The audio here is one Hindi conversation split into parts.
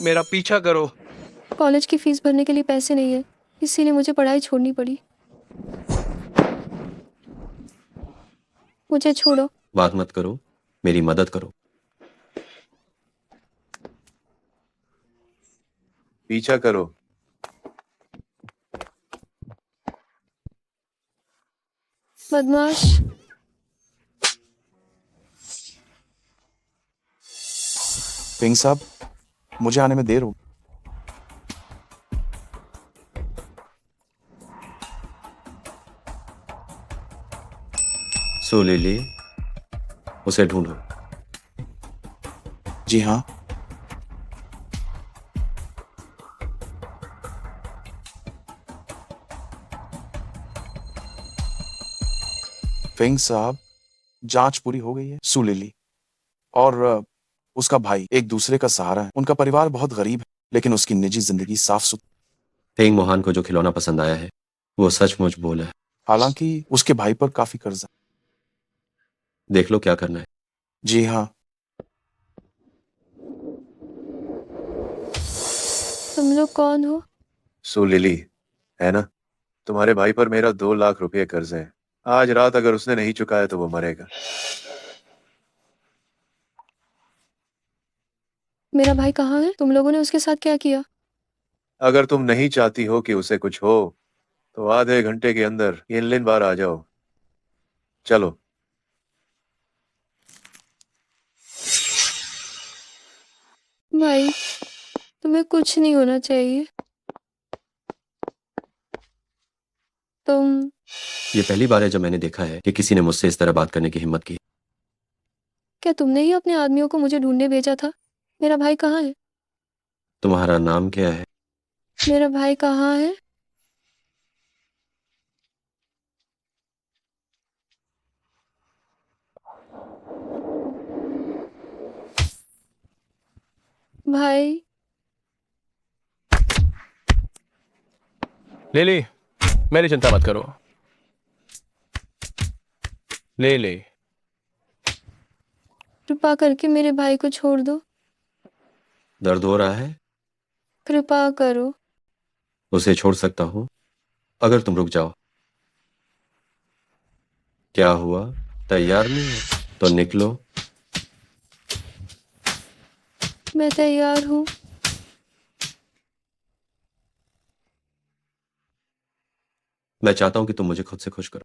मेरा पीछा करो। कॉलेज की फीस भरने के लिए पैसे नहीं है, इसीलिए मुझे पढ़ाई छोड़नी पड़ी। मुझे छोड़ो। बात मत करो, मेरी मदद करो। पीछा करो। बदमाश। पिंग साहब, मुझे आने में देर हो। सो लिली, उसे ढूंढो। जी हाँ। फिंग साहब, जांच पूरी हो गई है। सुलिली और उसका भाई एक दूसरे का सहारा है। उनका परिवार बहुत गरीब है, लेकिन उसकी निजी जिंदगी साफ सुथरी। फेंग मोहन को जो खिलौना पसंद आया है वो सचमुच बोला है। हालांकि उसके भाई पर काफी कर्जा। देख लो क्या करना है। जी हाँ। तुम लोग कौन हो? सो लिली, है ना? तुम्हारे भाई पर मेरा 2 लाख रुपए कर्ज है। आज रात अगर उसने नहीं चुकाया तो वो मरेगा। मेरा भाई कहाँ है? तुम लोगों ने उसके साथ क्या किया? अगर तुम नहीं चाहती हो कि उसे कुछ हो तो आधे घंटे के अंदर इनलिन बार आ जाओ। चलो। भाई, तुम्हें कुछ नहीं होना चाहिए। तुम ये पहली बार है जब मैंने देखा है कि किसी ने मुझसे इस तरह बात करने की हिम्मत की। क्या तुमने ही अपने आदमियों को मुझे ढूंढने भेजा था? मेरा भाई कहाँ है? तुम्हारा नाम क्या है? मेरा भाई कहाँ है? भाई। लिली, मेरी चिंता मत करो। ले। कृपा करके मेरे भाई को छोड़ दो। दर्द हो रहा है? कृपा करो। उसे छोड़ सकता हूँ अगर तुम रुक जाओ। क्या हुआ, तैयार नहीं हो तो निकलो। मैं तैयार हूँ। मैं चाहता हूं कि तुम मुझे खुद से खुश करो।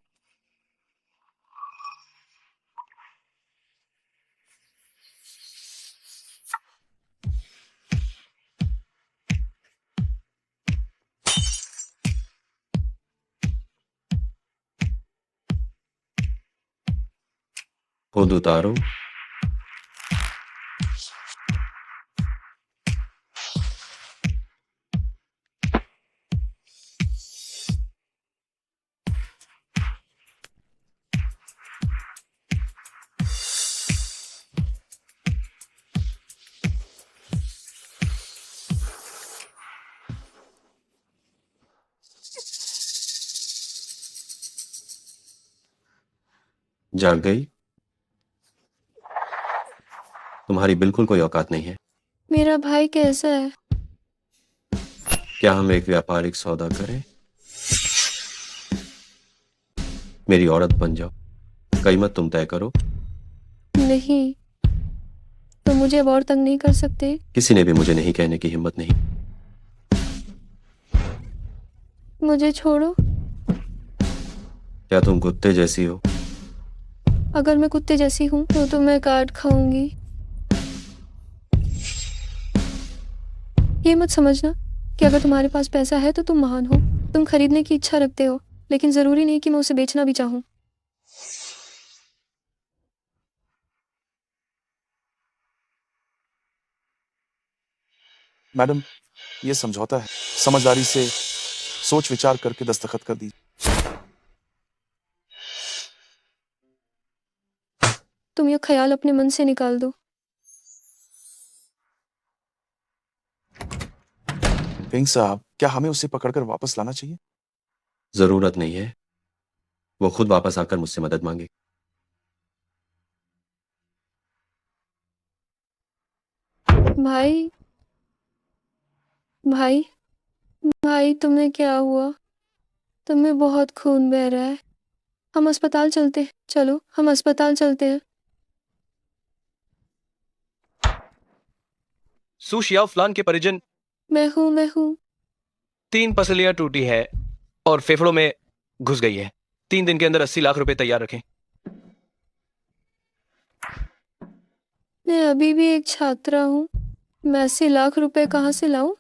खुद उतारो। जाग गई? तुम्हारी बिल्कुल कोई औकात नहीं है। मेरा भाई कैसा है? क्या हम एक व्यापारिक सौदा करें? मेरी औरत बन जाओ, कीमत तुम तय करो। नहीं, तुम मुझे अब और तंग नहीं कर सकते। किसी ने भी मुझे नहीं कहने की हिम्मत नहीं। मुझे छोड़ो। क्या तुम कुत्ते जैसी हो? अगर मैं कुत्ते जैसी हूँ तो मैं काट खाऊंगी। ये मत समझना कि अगर तुम्हारे पास पैसा है तो तुम महान हो। तुम खरीदने की इच्छा रखते हो, लेकिन जरूरी नहीं कि मैं उसे बेचना भी चाहूँ। मैडम, ये समझौता है। समझदारी से सोच विचार करके दस्तखत कर दीजिए। तुम ये ख्याल अपने मन से निकाल दो। फिंग साहब, क्या हमें उसे पकड़कर वापस लाना चाहिए? जरूरत नहीं है, वो खुद वापस आकर मुझसे मदद मांगे। भाई। भाई, भाई तुम्हें क्या हुआ? तुम्हें बहुत खून बह रहा है। हम अस्पताल चलते हैं। चलो, हम अस्पताल चलते हैं। सू शियाओ फ्लान के परिजन। मैं हूँ। 3 पसलियां टूटी है और फेफड़ों में घुस गई है। 3 दिन के अंदर 80 लाख रुपए तैयार रखें। मैं अभी भी एक छात्रा हूँ। मैं 80 लाख रुपए कहाँ से लाऊं?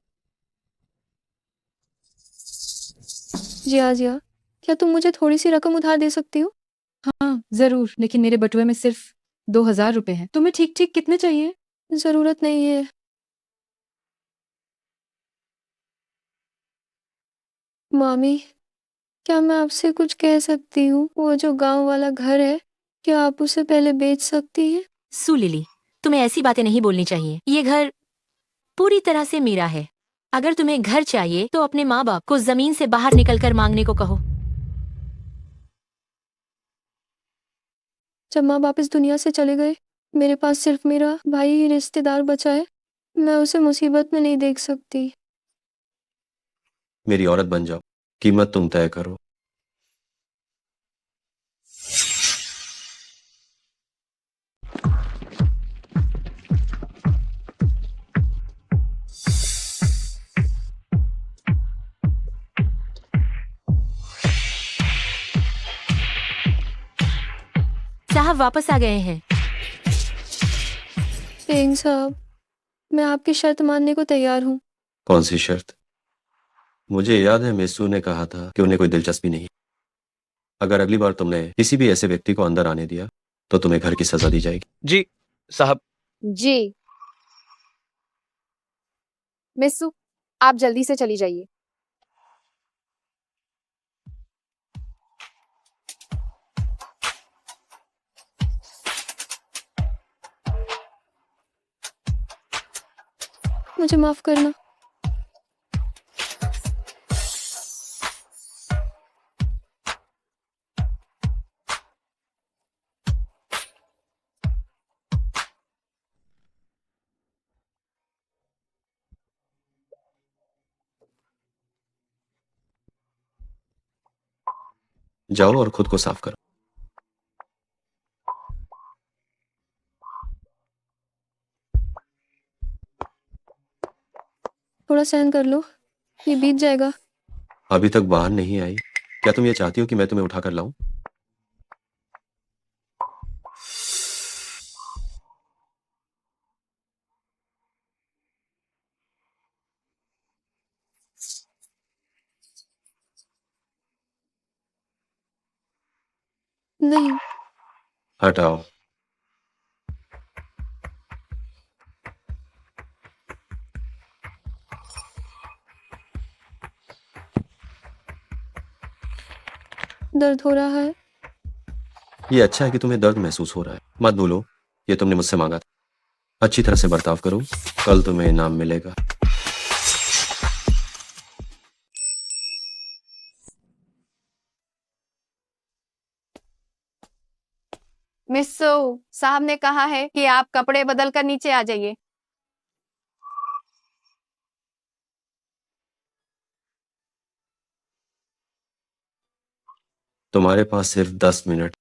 जिया, क्या तुम मुझे थोड़ी सी रकम उधार दे सकती हो? हाँ जरूर, लेकिन मेरे बटुए में सिर्फ 2,000 रुपए हैं। तुम्हें ठीक ठीक कितने चाहिए? जरूरत नहीं है। मामी, क्या मैं आपसे कुछ कह सकती हूँ? वो जो गांव वाला घर है, क्या आप उसे पहले बेच सकती हैं? सू लिली, तुम्हें ऐसी बातें नहीं बोलनी चाहिए। ये घर पूरी तरह से मेरा है। अगर तुम्हें घर चाहिए तो अपने माँ बाप को जमीन से बाहर निकलकर मांगने को कहो। जब माँ बाप इस दुनिया से चले गए, मेरे पास सिर्फ मेरा भाई ही रिश्तेदार बचा है। मैं उसे मुसीबत में नहीं देख सकती। मेरी औरत बन जाओ, कीमत तुम तय करो। साहब वापस आ गए हैं। पेंग साहब, मैं आपकी शर्त मानने को तैयार हूँ। कौन सी शर्त? मुझे याद है मेसू ने कहा था कि उन्हें कोई दिलचस्पी नहीं। अगर अगली बार तुमने किसी भी ऐसे व्यक्ति को अंदर आने दिया तो तुम्हें घर की सजा दी जाएगी। जी साहब। जी मिस्सू, आप जल्दी से चली जाइए। मुझे माफ करना। जाओ और खुद को साफ करो। थोड़ा सहन कर लो, ये बीत जाएगा। अभी तक बाहर नहीं आई। क्या तुम ये चाहती हो कि मैं तुम्हें उठाकर लाऊं? नहीं। हटाओ। दर्द हो रहा है। ये अच्छा है कि तुम्हें दर्द महसूस हो रहा है। मत भूलो, ये तुमने मुझसे मांगा था। अच्छी तरह से बर्ताव करो, कल तुम्हें इनाम मिलेगा। मिस्सू, साहब ने कहा है कि आप कपड़े बदल कर नीचे आ जाइए। तुम्हारे पास सिर्फ 10 मिनट।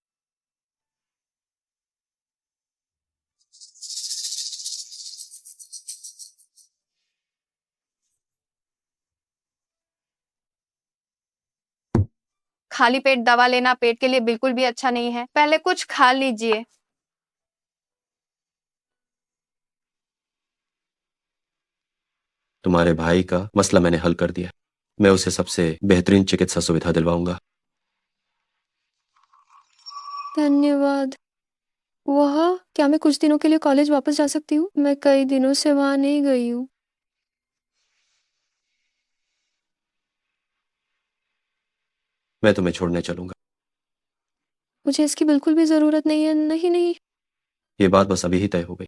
खाली पेट दवा लेना पेट के लिए बिल्कुल भी अच्छा नहीं है। पहले कुछ खा लीजिए। तुम्हारे भाई का मसला मैंने हल कर दिया। मैं उसे सबसे बेहतरीन चिकित्सा सुविधा दिलवाऊंगा। धन्यवाद। वह, क्या मैं कुछ दिनों के लिए कॉलेज वापस जा सकती हूँ? मैं कई दिनों से वहां नहीं गई हूँ। मैं तुम्हें छोड़ने चलूंगा। मुझे इसकी बिल्कुल भी जरूरत नहीं है। नहीं नहीं। ये बात बस अभी ही तय हो गई।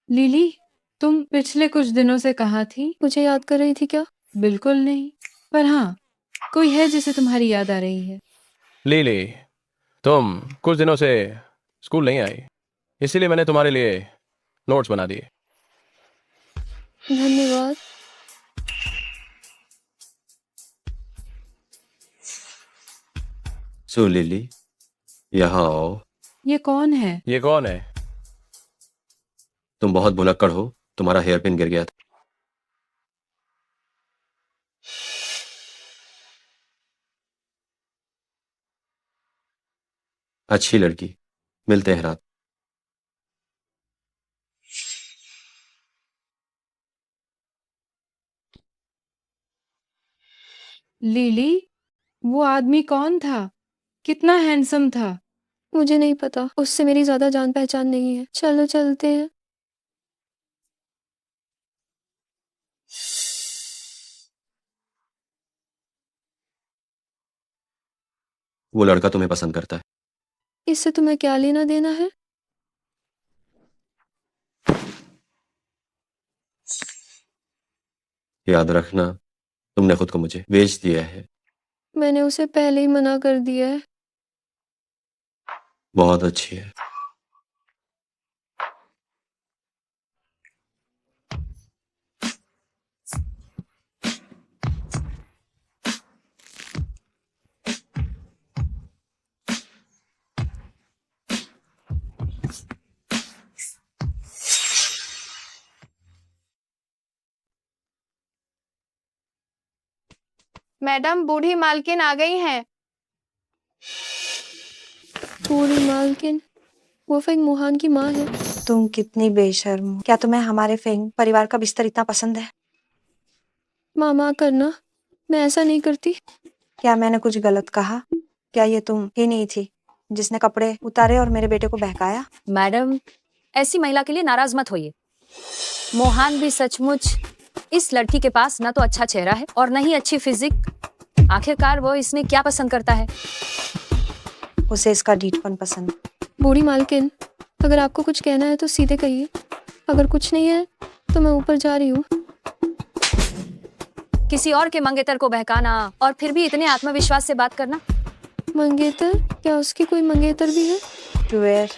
लिली, तुम पिछले कुछ दिनों से कहाँ थी? मुझे याद कर रही थी क्या? बिल्कुल नहीं, पर हाँ, कोई है जिसे तुम्हारी याद आ रही है। ले ले, तुम कुछ दिनों से स्कूल नहीं आई, इसीलिए मैंने तुम्हारे लिए नोट्स बना दिए। धन्यवाद। सो लिली, यहाँ आओ। ये कौन है? ये कौन है? तुम बहुत भुलक्कड़ हो, तुम्हारा हेयर पिन गिर गया था। अच्छी लड़की, मिलते हैं रात। लिली, वो आदमी कौन था? कितना हैंडसम था। मुझे नहीं पता, उससे मेरी ज्यादा जान पहचान नहीं है। चलो चलते हैं। वो लड़का तुम्हें पसंद करता है। इससे तुम्हें क्या लेना देना है? याद रखना, तुमने खुद को मुझे बेच दिया है। मैंने उसे पहले ही मना कर दिया है। बहुत अच्छी है। मैडम, बूढ़ी मालकिन आ गई हैं। पूरी मालकिन, वो फेंग मोहन की माँ है। तुम कितनी बेशर्म हो। क्या तुम्हें हमारे फेंग परिवार का बिस्तर इतना पसंद है? मामा करना, मैं ऐसा नहीं करती। क्या मैंने कुछ गलत कहा? क्या ये तुम ही नहीं थी जिसने कपड़े उतारे और मेरे बेटे को बहकाया? मैडम, ऐसी महिला के लिए नाराज मत होइए। मोहन भी सचमुच इस लड़की के पास ना तो अच्छा चेहरा है और न ही अच्छी फिजिक। आखिरकार वो इसने क्या पसंद करता है? उसे इसका डीठपन पसंद। बूढ़ी मालकिन, अगर आपको कुछ कहना है तो सीधे कहिए। अगर कुछ नहीं है तो मैं ऊपर जा रही हूँ। किसी और के मंगेतर को बहकाना और फिर भी इतने आत्मविश्वास से बात करना। मंगेतर? क्या उसकी कोई मंगेतर भी है? जुएर,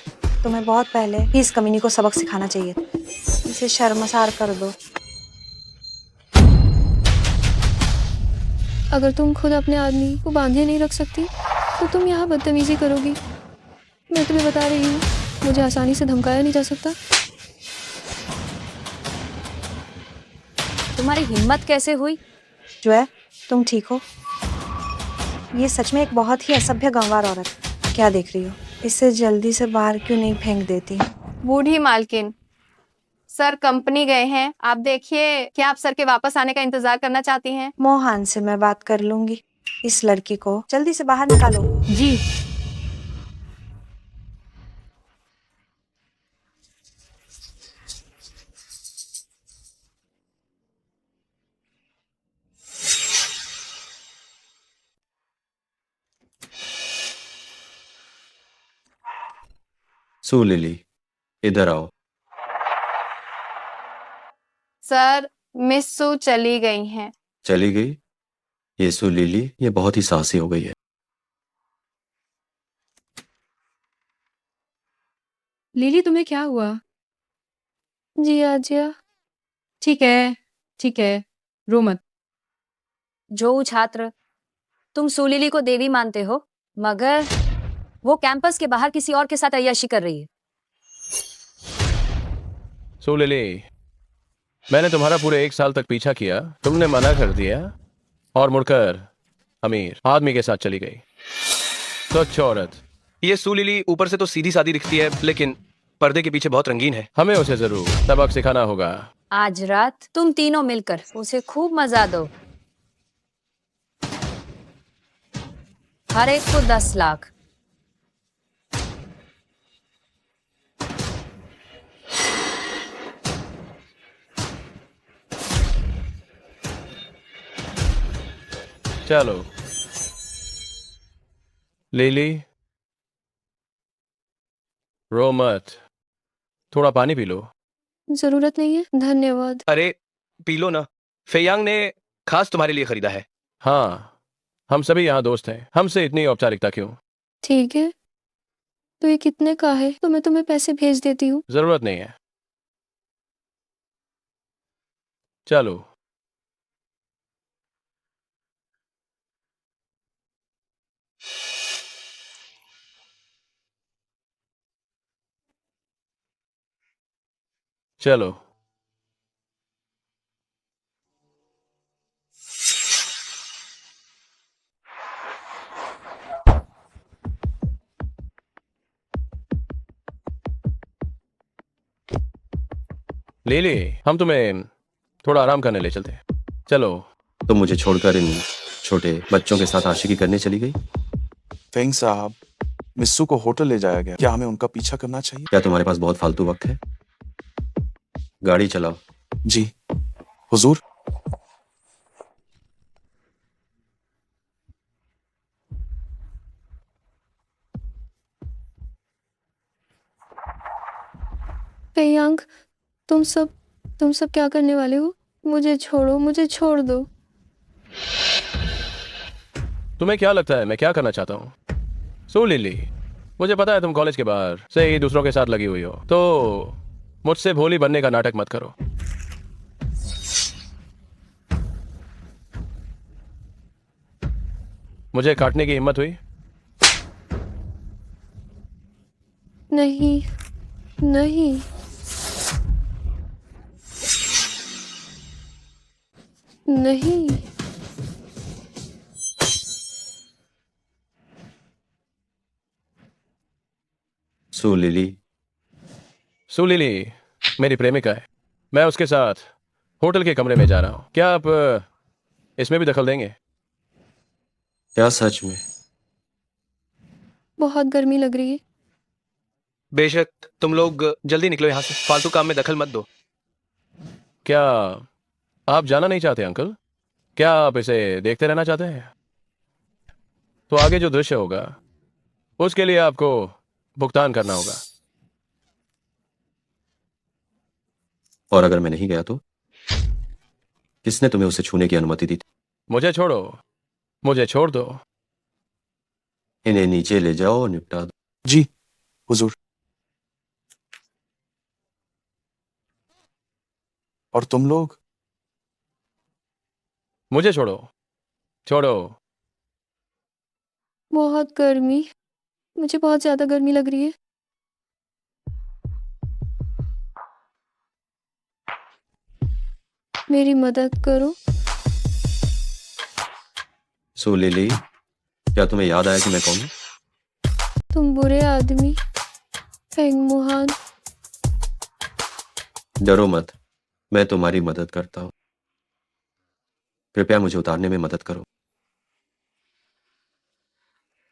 तुम्हें बहुत पहले ही इस कमीनी को सबक सिखाना चाहिए। इसे शर्मसार कर दो। अगर तुम खुद अपने आदमी को बांधे नहीं रख सकती तो तुम यहाँ बदतमीजी करोगी। मैं तुम्हें बता रही हूँ, मुझे आसानी से धमकाया नहीं जा सकता। तुम्हारी हिम्मत कैसे हुई? जुएर, तुम ठीक हो? ये सच में एक बहुत ही असभ्य गंवार औरत। क्या देख रही हो? इसे जल्दी से बाहर क्यों नहीं फेंक देती? बूढ़ी मालकिन, सर कंपनी गए हैं। आप देखिए, क्या आप सर के वापस आने का इंतजार करना चाहती हैं? मोहन से मैं बात कर लूंगी। इस लड़की को जल्दी से बाहर निकालो। जी। सो लिली, इधर आओ। सर, मिस सू चली गई हैं। चली गई? ये सो लिली, ये बहुत ही साहसी हो गई है। लिली, तुम्हें क्या हुआ? जी आजिया। ठीक है, ठीक है, रो मत। जो छात्र, तुम सुलीली को देवी मानते हो, मगर वो कैंपस के बाहर किसी और के साथ अय्याशी कर रही है। सो लिली, मैंने तुम्हारा पूरे 1 साल तक पीछा किया, तुमने मना कर दिया और मुड़कर अमीर आदमी के साथ चली गई। स्वच्छ औरत। ये सू लिली ऊपर से तो सीधी सादी दिखती है, लेकिन पर्दे के पीछे बहुत रंगीन है। हमें उसे जरूर सबक सिखाना होगा। आज रात तुम तीनों मिलकर उसे खूब मजा दो। हर एक को 10 लाख। चलो लिली, रो मत, थोड़ा पानी पी लो। जरूरत नहीं है, धन्यवाद। अरे पी लो ना, फेयांग ने खास तुम्हारे लिए खरीदा है। हाँ, हम सभी यहाँ दोस्त हैं, हमसे इतनी औपचारिकता क्यों? ठीक है। तो ये कितने का है? तो मैं तुम्हें पैसे भेज देती हूँ। जरूरत नहीं है। चलो। चलो। लिली, हम तुम्हें थोड़ा आराम करने ले चलते हैं। चलो। तुम मुझे छोड़कर इन छोटे बच्चों के साथ आशिकी करने चली गई। फेंग साहब, मिस्सू को होटल ले जाया गया, क्या हमें उनका पीछा करना चाहिए? क्या तुम्हारे पास बहुत फालतू वक्त है? गाड़ी चलाओ। जी हुजूर। पेयांग, तुम सब क्या करने वाले हो? मुझे छोड़ो, मुझे छोड़ दो। तुम्हें क्या लगता है मैं क्या करना चाहता हूँ? सो लिली, मुझे पता है तुम कॉलेज के बाहर से ही दूसरों के साथ लगी हुई हो, तो मुझसे भोली बनने का नाटक मत करो। मुझे काटने की हिम्मत हुई? नहीं, नहीं। नहीं। सो लिली, सो लिली मेरी प्रेमिका है। मैं उसके साथ होटल के कमरे में जा रहा हूँ। क्या आप इसमें भी दखल देंगे? क्या सच में? बहुत गर्मी लग रही है। बेशक, तुम लोग जल्दी निकलो यहाँ से, फालतू काम में दखल मत दो। क्या आप जाना नहीं चाहते अंकल? क्या आप इसे देखते रहना चाहते हैं? तो आगे जो दृश्य होगा उसके लिए आपको भुगतान करना होगा। और अगर मैं नहीं गया तो? किसने तुम्हें उसे छूने की अनुमति दी थी? मुझे छोड़ो, मुझे छोड़ दो। इन्हें नीचे ले जाओ और निपटा दो। जी हुजूर। और तुम लोग? मुझे छोड़ो, छोड़ो। बहुत गर्मी, मुझे बहुत ज्यादा गर्मी लग रही है। मेरी मदद करो। सो लिली, क्या तुम्हें याद आया कि मैं कौन हूं? तुम बुरे आदमी, फेंग मोहान। डरो मत, मैं तुम्हारी मदद करता हूं। कृपया मुझे उतारने में मदद करो।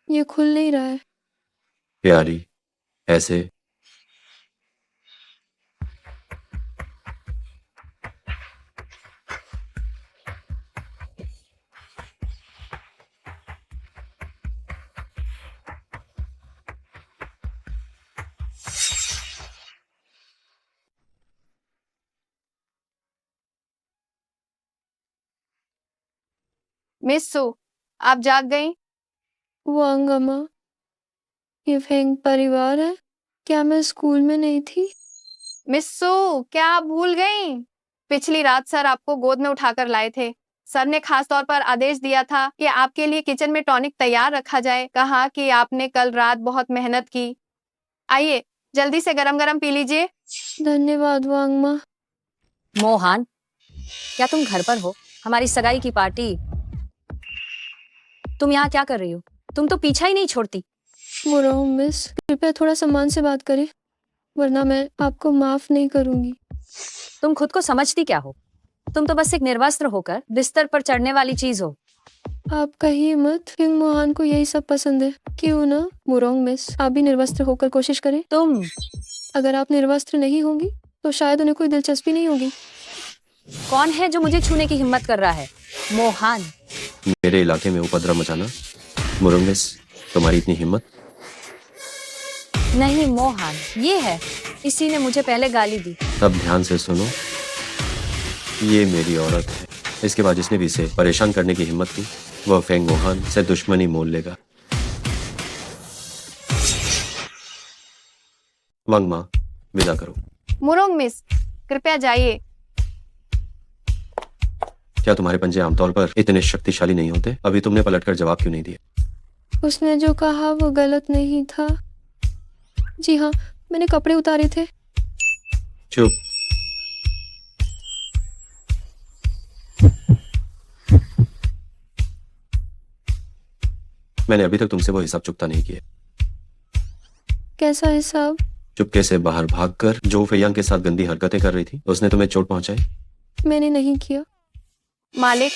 ये खुल नहीं रहा है। प्यारी, ऐसे। मिस सू, आप जाग गई? वांग अम्मा, ये फेंग परिवार है? क्या मैं स्कूल में नहीं थी? मिस सू, क्या आप भूल गई? पिछली रात सर आपको गोद में उठाकर लाए थे। सर ने खास तौर पर आदेश दिया था कि आपके लिए किचन में टॉनिक तैयार रखा जाए। कहा कि आपने कल रात बहुत मेहनत की। आइए, जल्दी से गरम गरम पी लीजिए। धन्यवाद वांग माँ। मोहन, क्या तुम घर पर हो? हमारी सगाई की पार्टी। तुम यहाँ क्या कर रही हो? तुम तो पीछा ही नहीं छोड़ती। मुराओ मिस, कृपया थोड़ा सम्मान से बात करें, वरना मैं आपको माफ नहीं करूंगी। तुम खुद को समझती क्या हो? तुम तो बस एक निर्वस्त्र होकर बिस्तर पर चढ़ने वाली चीज हो। आप कहिए मत, किंग मोहन को यही सब पसंद है। क्यों ना मुरोंग मिस, आप भी निर्वस्त्र होकर कोशिश करें। तुम अगर आप निर्वस्त्र नहीं होंगी तो शायद उन्हें कोई दिलचस्पी नहीं होगी। कौन है जो मुझे छूने की हिम्मत कर रहा है? मोहन। मेरे इलाके में उपद्रव मचाना? मुरुंगिस, तुम्हारी इतनी हिम्मत? नहीं मोहन, ये है। इसी ने मुझे पहले गाली दी। तब ध्यान से सुनो, ये मेरी औरत है। इसके बाद जिसने भी इसे परेशान करने की हिम्मत की, वह फेंग मोहन से दुश्मनी मोल लेगा। वांग माँ, विदा करो। मुरोंग मिस, कृपया जाइए। क्या तुम्हारे पंजे आमतौर पर इतने शक्तिशाली नहीं होते? अभी तुमने पलटकर जवाब क्यों नहीं दिया? उसने जो कहा वो गलत नहीं था। जी हाँ, मैंने कपड़े उतारे थे। चुप। मैंने अभी तक तुमसे वो हिसाब चुकता नहीं किया। कैसा हिसाब? चुपके से बाहर भागकर जो फेयांग के साथ गंदी हरकतें कर रही थी, उसने तुम्हें चोट पहुंचाई। मैंने नहीं किया। मालिक,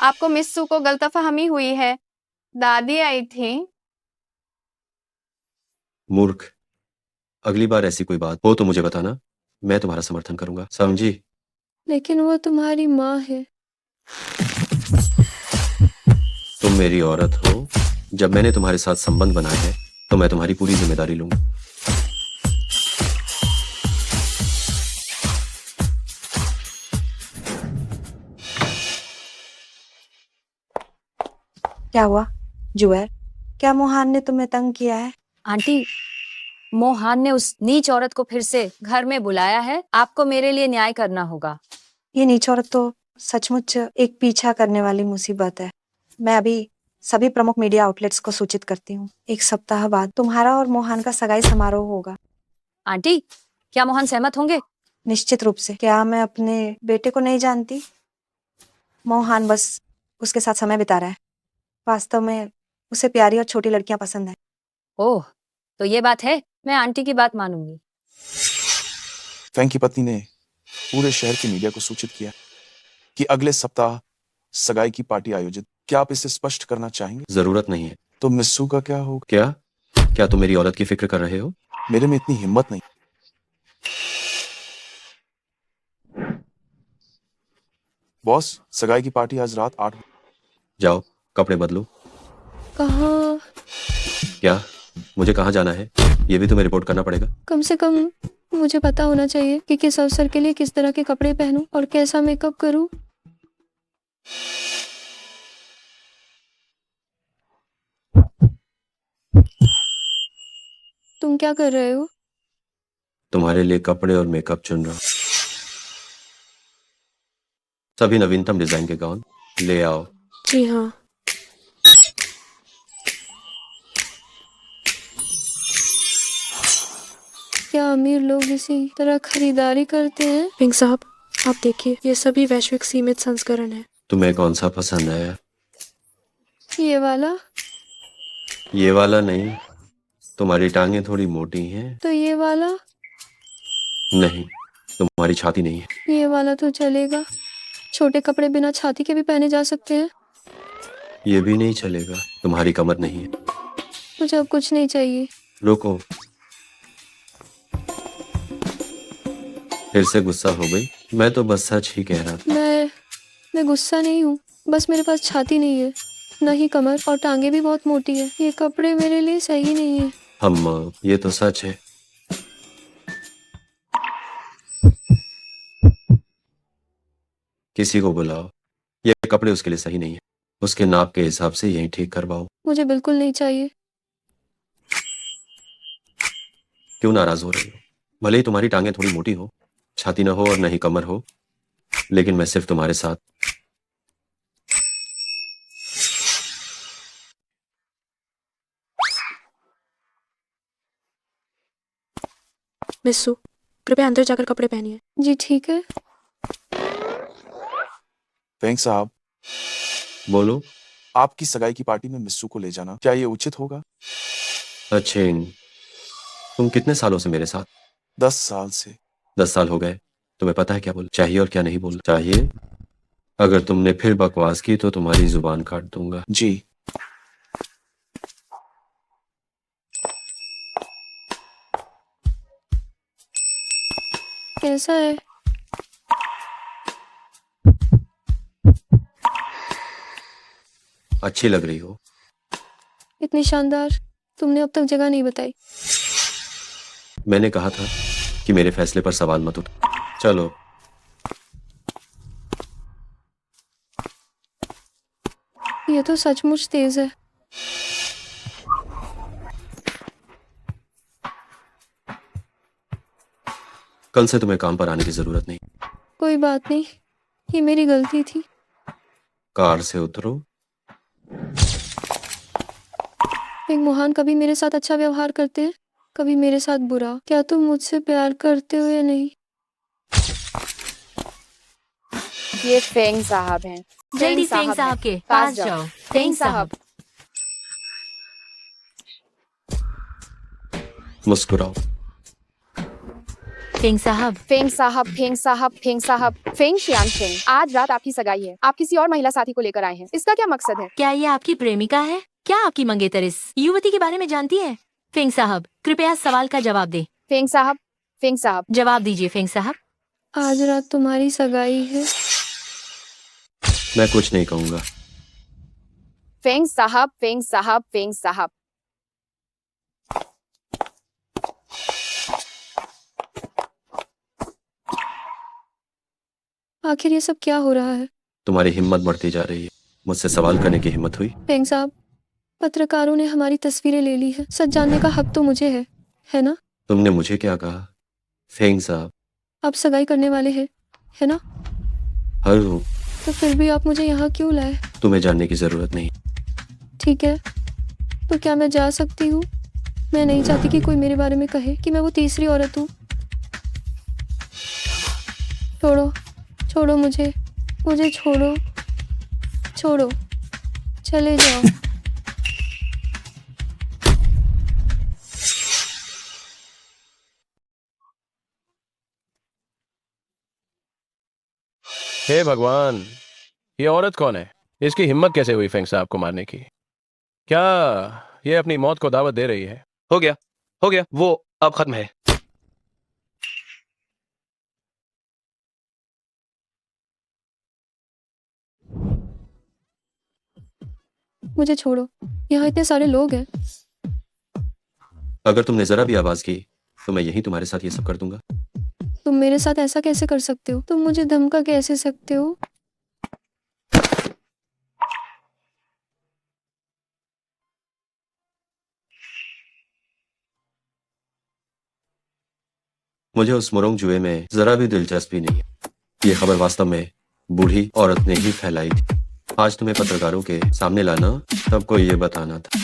आपको मिस सू को गलतफहमी हुई है। दादी आई थी। मूर्ख, अगली बार ऐसी कोई बात हो तो मुझे बताना, मैं तुम्हारा समर्थन करूंगा, समझी? लेकिन वो तुम्हारी माँ है। तुम मेरी औरत हो। जब मैंने तुम्हारे साथ संबंध बनाए हैं तो मैं तुम्हारी पूरी जिम्मेदारी लूंगा। क्या हुआ जुएर? क्या मोहान ने तुम्हें तंग किया है? आंटी, मोहान ने उस नीच औरत को फिर से घर में बुलाया है। आपको मेरे लिए न्याय करना होगा। ये नीच औरत तो सचमुच एक पीछा करने वाली मुसीबत है। मैं अभी सभी प्रमुख मीडिया आउटलेट्स को सूचित करती हूँ। 1 सप्ताह बाद तुम्हारा और मोहन का सगाई समारोह होगा। आंटी, क्या मोहन सहमत होंगे? निश्चित रूप से। क्या मैं अपने बेटे को नहीं जानती? मोहन बस उसके साथ समय बिता रहा है। वास्तव में उसे प्यारी और छोटी लड़कियां पसंद है। ओह, तो ये बात है। मैं आंटी की बात मानूंगी। फेंग की पत्नी ने पूरे शहर की मीडिया को सूचित किया कि अगले सप्ताह सगाई की पार्टी आयोजित। क्या आप इसे स्पष्ट करना चाहेंगे? जरूरत नहीं है। तो मिस्सू का क्या होगा? क्या तुम मेरी औरत की फिक्र कर रहे हो? मेरे में इतनी हिम्मत नहीं। बॉस, सगाई की पार्टी आज रात 8। जाओ, कपड़े बदलो। कहाँ? क्या मुझे कहाँ जाना है ये भी तुम्हें रिपोर्ट करना पड़ेगा? कम से कम मुझे पता होना चाहिए कि किस अवसर के लिए किस तरह के कपड़े पहनूं और कैसा मेकअप करूं। तुम क्या कर रहे हो? तुम्हारे लिए कपड़े और मेकअप चुन रहा हूं। सभी नवीनतम डिजाइन के गाउन ले आओ। जी हाँ। क्या अमीर लोग इसी तरह खरीदारी करते हैं? पिंग साहब, आप देखिए, ये सभी वैश्विक सीमित संस्करण है। तुम्हें कौन सा पसंद आया? ये वाला? ये वाला नहीं, तुम्हारी टांगें थोड़ी मोटी हैं। तो ये वाला? नहीं, तुम्हारी छाती नहीं है। ये वाला तो चलेगा। छोटे कपड़े बिना छाती के भी पहने जा सकते हैं। ये भी नहीं चलेगा, तुम्हारी कमर नहीं है। मुझे अब कुछ नहीं चाहिए। रुको, फिर से गुस्सा हो गई? मैं तो बस सच ही कह रहा था। मैं गुस्सा नहीं हूँ। बस मेरे पास छाती नहीं है, न ही कमर, और टांगे भी बहुत मोटी है। ये कपड़े मेरे लिए सही नहीं है। हम ये तो सच है। किसी को बुलाओ, ये कपड़े उसके लिए सही नहीं है। उसके नाप के हिसाब से यही ठीक करवाओ। मुझे बिल्कुल नहीं चाहिए। क्यों नाराज हो रही हो? भले ही तुम्हारी टांगें थोड़ी मोटी हो, छाती ना हो और न ही कमर हो, लेकिन मैं सिर्फ तुम्हारे साथ। मिस्सू, कृपया अंदर जाकर कपड़े पहनिए। जी ठीक है। फेंग साहब, बोलो। आपकी सगाई की पार्टी में मिस्सू को ले जाना, क्या ये उचित होगा? अच्छे, तुम कितने सालों से मेरे साथ? 10 साल से। 10 साल हो गए। तुम्हें पता है क्या बोल चाहिए और क्या नहीं बोलना चाहिए? अगर तुमने फिर बकवास की तो तुम्हारी जुबान काट दूंगा। जी। कैसा है? अच्छी लग रही हो। इतनी शानदार तुमने अब तक जगह नहीं बताई। मैंने कहा था कि मेरे फैसले पर सवाल मत उठा। चलो। ये तो सचमुच तेज है। कल से तुम्हें काम पर आने की जरूरत नहीं। कोई बात नहीं, ये मेरी गलती थी। कार से उतरो। फेंग मोहन कभी मेरे साथ अच्छा व्यवहार करते हैं, कभी मेरे साथ बुरा। क्या तुम मुझसे प्यार करते हो या नहीं? ये फेंग साहब हैं। जल्दी फेंग हैं। साहब के पास जाओ। फेंग साहब। मुस्कुराओ। फेंग साहब। फेंग साहब, फेंग साहब, फेंग साहब। फेंग शियान फेंग, आज रात आपकी सगाई है। आप किसी और महिला साथी को लेकर आए हैं, इसका क्या मकसद है? क्या ये आपकी प्रेमिका है? क्या आपकी मंगेतर इस युवती के बारे में जानती है? फेंग साहब, कृपया सवाल का जवाब दे। फेंग साहब, फेंग साहब, जवाब दीजिए फेंग साहब। आज रात तुम्हारी सगाई है। मैं कुछ नहीं कहूंगा। फेंग साहब, फेंग साहब, फेंग साहब। आखिर ये सब क्या हो रहा है? तुम्हारी हिम्मत बढ़ती जा रही है। मुझसे सवाल करने की हिम्मत हुई? फेंग साहब, पत्रकारों ने हमारी तस्वीरें ले ली है, सच जानने का हक तो मुझे है ना? तुमने मुझे क्या कहा? फेंग साहब। आप सगाई करने वाले हैं, है ना? हर हूँ। तो फिर भी आप मुझे यहाँ क्यों लाए? तुम्हें जानने की जरूरत नहीं। ठीक है, तो क्या मैं जा सकती हूँ? मैं नहीं चाहती कि कोई मेरे बारे में कहे कि मैं वो तीसरी औरत हूँ। छोड़ो, छोड़ो मुझे छोड़ो, छोड़ो, चले जाओ। हे भगवान, ये औरत कौन है? इसकी हिम्मत कैसे हुई फेंग साहब को मारने की? क्या ये अपनी मौत को दावत दे रही है? हो गया, हो गया, वो अब खत्म है। मुझे छोड़ो, यहाँ इतने सारे लोग हैं। अगर तुमने जरा भी आवाज की तो मैं यहीं तुम्हारे साथ ये सब कर दूंगा। तुम मेरे साथ ऐसा कैसे कर सकते हो? तुम मुझे धमका कैसे सकते हो? मुझे उस मुरंग जुए में जरा भी दिलचस्पी नहीं है। ये खबर वास्तव में बूढ़ी औरत ने ही फैलाई थी। आज तुम्हें पत्रकारों के सामने लाना, सबको ये बताना था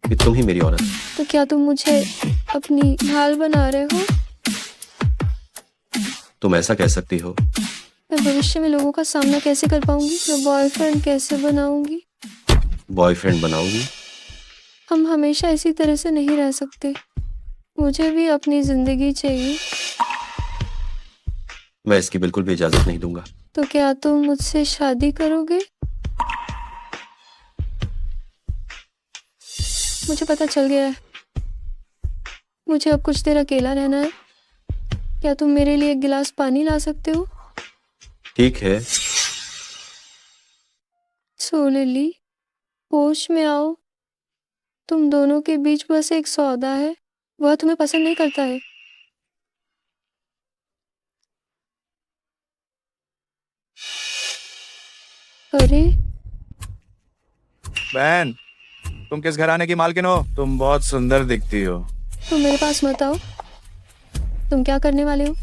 कि तुम ही मेरी औरत हो। तो क्या तुम मुझे अपनी ढाल बना रहे हो? तुम ऐसा कह सकती हो। मैं भविष्य में लोगों का सामना कैसे कर पाऊंगी? मैं बॉयफ्रेंड कैसे बनाऊंगी? बॉयफ्रेंड बनाओगी? हम हमेशा इसी तरह से नहीं रह सकते। मुझे भी अपनी जिंदगी चाहिए। मैं इसकी बिल्कुल भी इजाजत नहीं दूंगा। तो क्या तुम मुझसे शादी करोगे? मुझे पता चल गया है, मुझे अब कुछ देर अकेला रहना है। क्या तुम मेरे लिए एक गिलास पानी ला सकते हो? ठीक है। सो लिली, होश में आओ। तुम दोनों के बीच बस एक सौदा है, वह तुम्हें पसंद नहीं करता है। अरे बहन, तुम किस घराने की मालकिन हो? तुम बहुत सुंदर दिखती हो। तुम मेरे पास मत आओ। तुम क्या करने वाले हो?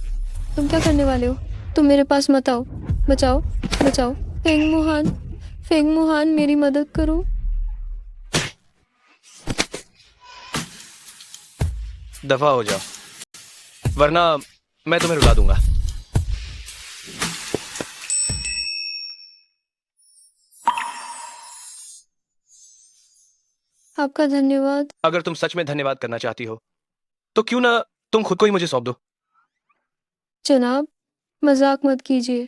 तुम क्या करने वाले हो? तुम मेरे पास मत आओ। बचाओ, बचाओ। फेंग मोहन, मेरी मदद करो। दफा हो जाओ, वरना मैं तुम्हें रुला दूंगा। आपका धन्यवाद। अगर तुम सच में धन्यवाद करना चाहती हो तो क्यों ना तुम खुद को ही मुझे सौंप दो। जनाब, मजाक मत कीजिए।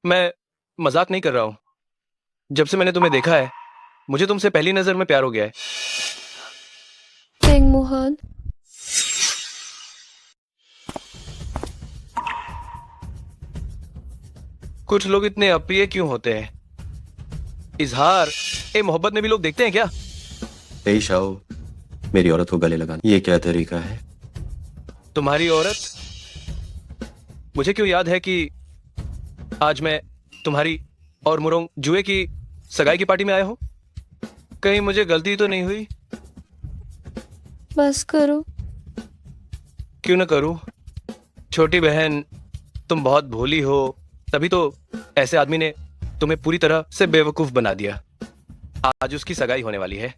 मैं मजाक नहीं कर रहा हूं। जब से मैंने तुम्हें देखा है, मुझे तुमसे पहली नजर में प्यार हो गया है। फेंग मोहन, कुछ लोग इतने अप्रिय क्यों होते हैं? इजहार ए मोहब्बत में भी लोग देखते हैं क्या? पेश आओ, मेरी औरत को गले लगाना। ये क्या तरीका है? तुम्हारी औरत? मुझे क्यों याद है कि आज मैं तुम्हारी और मुरोंग जुए की सगाई की पार्टी में आया हूं? कहीं मुझे गलती तो नहीं हुई? बस करो। क्यों ना करूं? छोटी बहन, तुम बहुत भोली हो, तभी तो ऐसे आदमी ने तुम्हें पूरी तरह से बेवकूफ बना दिया। आज उसकी सगाई होने वाली है,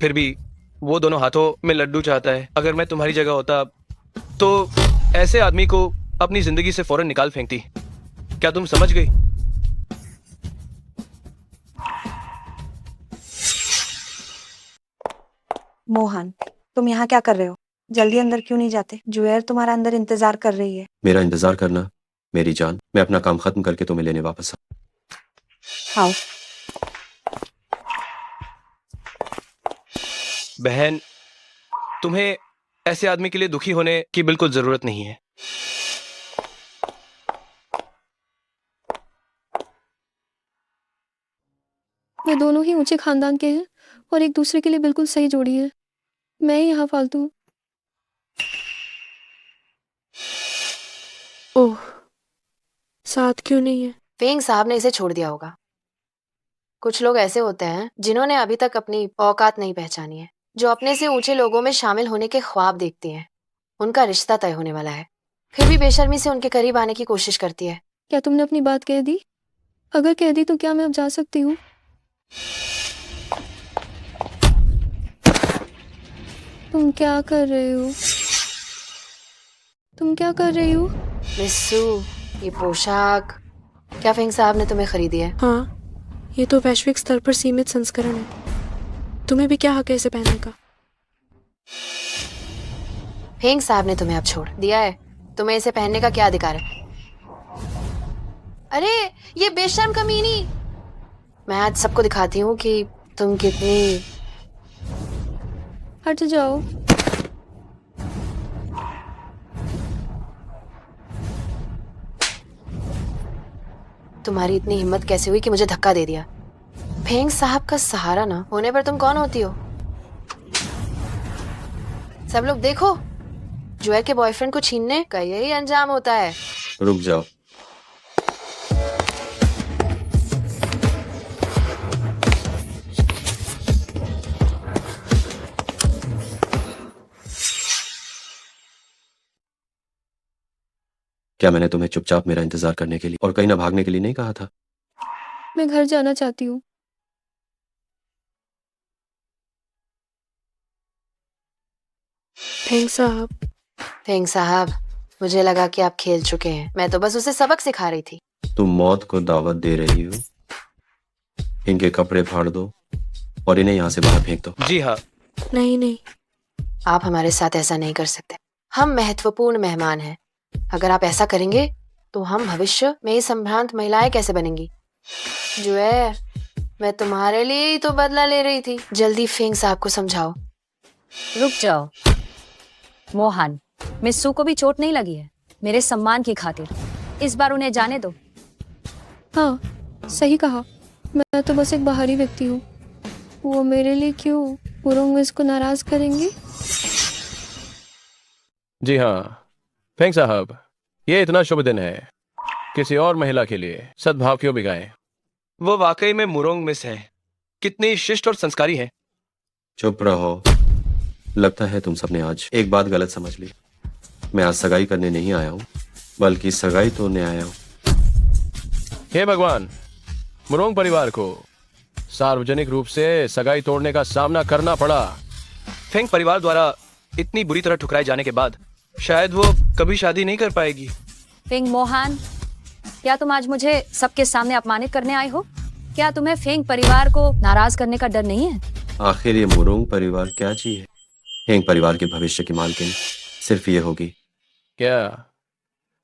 फिर भी वो दोनों हाथों में लड्डू चाहता है। अगर मैं तुम्हारी जगह होता तो ऐसे आदमी को अपनी जिंदगी से फौरन निकाल फेंकती। क्या तुम समझ गई? मोहन, तुम यहाँ क्या कर रहे हो? जल्दी अंदर क्यों नहीं जाते? जुएर तुम्हारा अंदर इंतजार कर रही है। मेरा इंतजार करना मेरी जान, मैं अपना काम खत्म करके तुम्हें लेने वापस आ। आओ। बहन, तुम्हें ऐसे आदमी के लिए दुखी होने की बिल्कुल जरूरत नहीं है। वे दोनों ही ऊंचे खानदान के हैं और एक दूसरे के लिए बिल्कुल सही जोड़ी है। मैं ही यहाँ फालतू हूँ। ओह, साथ क्यों नहीं है? फेंग साहब ने इसे छोड़ दिया होगा। कुछ लोग ऐसे होते हैं जिन्होंने अभी तक अपनी औकात नहीं पहचानी है, जो अपने से ऊंचे लोगों में शामिल होने के ख्वाब देखती हैं। उनका रिश्ता तय होने वाला है, फिर भी बेशर्मी से उनके करीब आने की कोशिश करती है। क्या तुमने अपनी बात कह दी? अगर कह दी तो क्या मैं अब जा सकती हूँ? तुम क्या कर रहे हो? तुम क्या कर रही हो? मिस्सू, ये पोशाक क्या फेंग साहब ने तुम्हें खरीदी है? हाँ, ये तो वैश्विक स्तर पर सीमित संस्करण है। तुम्हें भी क्या हक है इसे पहनने का? फेंग साहब ने तुम्हें अब छोड़ दिया है, तुम्हें इसे पहनने का क्या अधिकार है? अरे ये बेशर्म कमीनी, मैं आज सबको दिखाती हूँ कि तुम कितनी। हट जाओ। तुम्हारी इतनी हिम्मत कैसे हुई कि मुझे धक्का दे दिया? फेंग साहब का सहारा ना होने पर तुम कौन होती हो? सब लोग देखो, जोए के बॉयफ्रेंड को छीनने का यही अंजाम होता है। रुक जाओ। क्या मैंने तुम्हें चुपचाप मेरा इंतजार करने के लिए और कहीं ना भागने के लिए नहीं कहा था? मैं घर जाना चाहती हूँ। फेंग साहब, फेंग साहब, मुझे लगा कि आप खेल चुके हैं। मैं तो बस उसे सबक सिखा रही थी। तुम मौत को दावत दे रही हो? इनके कपड़े फाड़ दो और इन्हें यहाँ से बाहर फेंक दो। जी हाँ। नहीं नहीं, आप हमारे साथ ऐसा नहीं कर सकते। हम महत्वपूर्ण मेहमान हैं। अगर आप ऐसा करेंगे तो हम भविष्य में संभ्रांत महिलाएं कैसे बनेंगी? जो है, मैं तुम्हारे लिए ही तो बदला ले रही थी। जल्दी फेंग साहब को समझाओ। रुक जाओ मोहन, मिस्सू को भी चोट नहीं लगी है। मेरे सम्मान की खातिर इस बार उन्हें जाने दो। हाँ, सही कहा। मैं तो बस एक बाहरी व्यक्ति हूँ। वो मेरे लिए क्यों मुरोंग इसको नाराज करेंगे? जी हाँ फेंग साहब, ये इतना शुभ दिन है, किसी और महिला के लिए सद्भाव क्यों बिगाएं? वो वाकई में मुरोंग मिस है। कितनी शिष्ट और संस्कारी है। चुप रहो। लगता है तुम सबने आज एक बात गलत समझ ली। मैं आज सगाई करने नहीं आया हूँ, बल्कि सगाई तोड़ने आया हूँ। हे भगवान, मुरोंग परिवार को सार्वजनिक रूप से सगाई तोड़ने का सामना करना पड़ा। फेंग परिवार द्वारा इतनी बुरी तरह ठुकराए जाने के बाद शायद वो कभी शादी नहीं कर पाएगी। फेंग मोहन, क्या तुम आज मुझे सबके सामने अपमानित करने आए हो? क्या तुम्हें फेंग परिवार को नाराज करने का डर नहीं है? आखिर ये मुरोंग परिवार क्या चीज है? फेंग परिवार के भविष्य की मालकिन सिर्फ ये होगी। क्या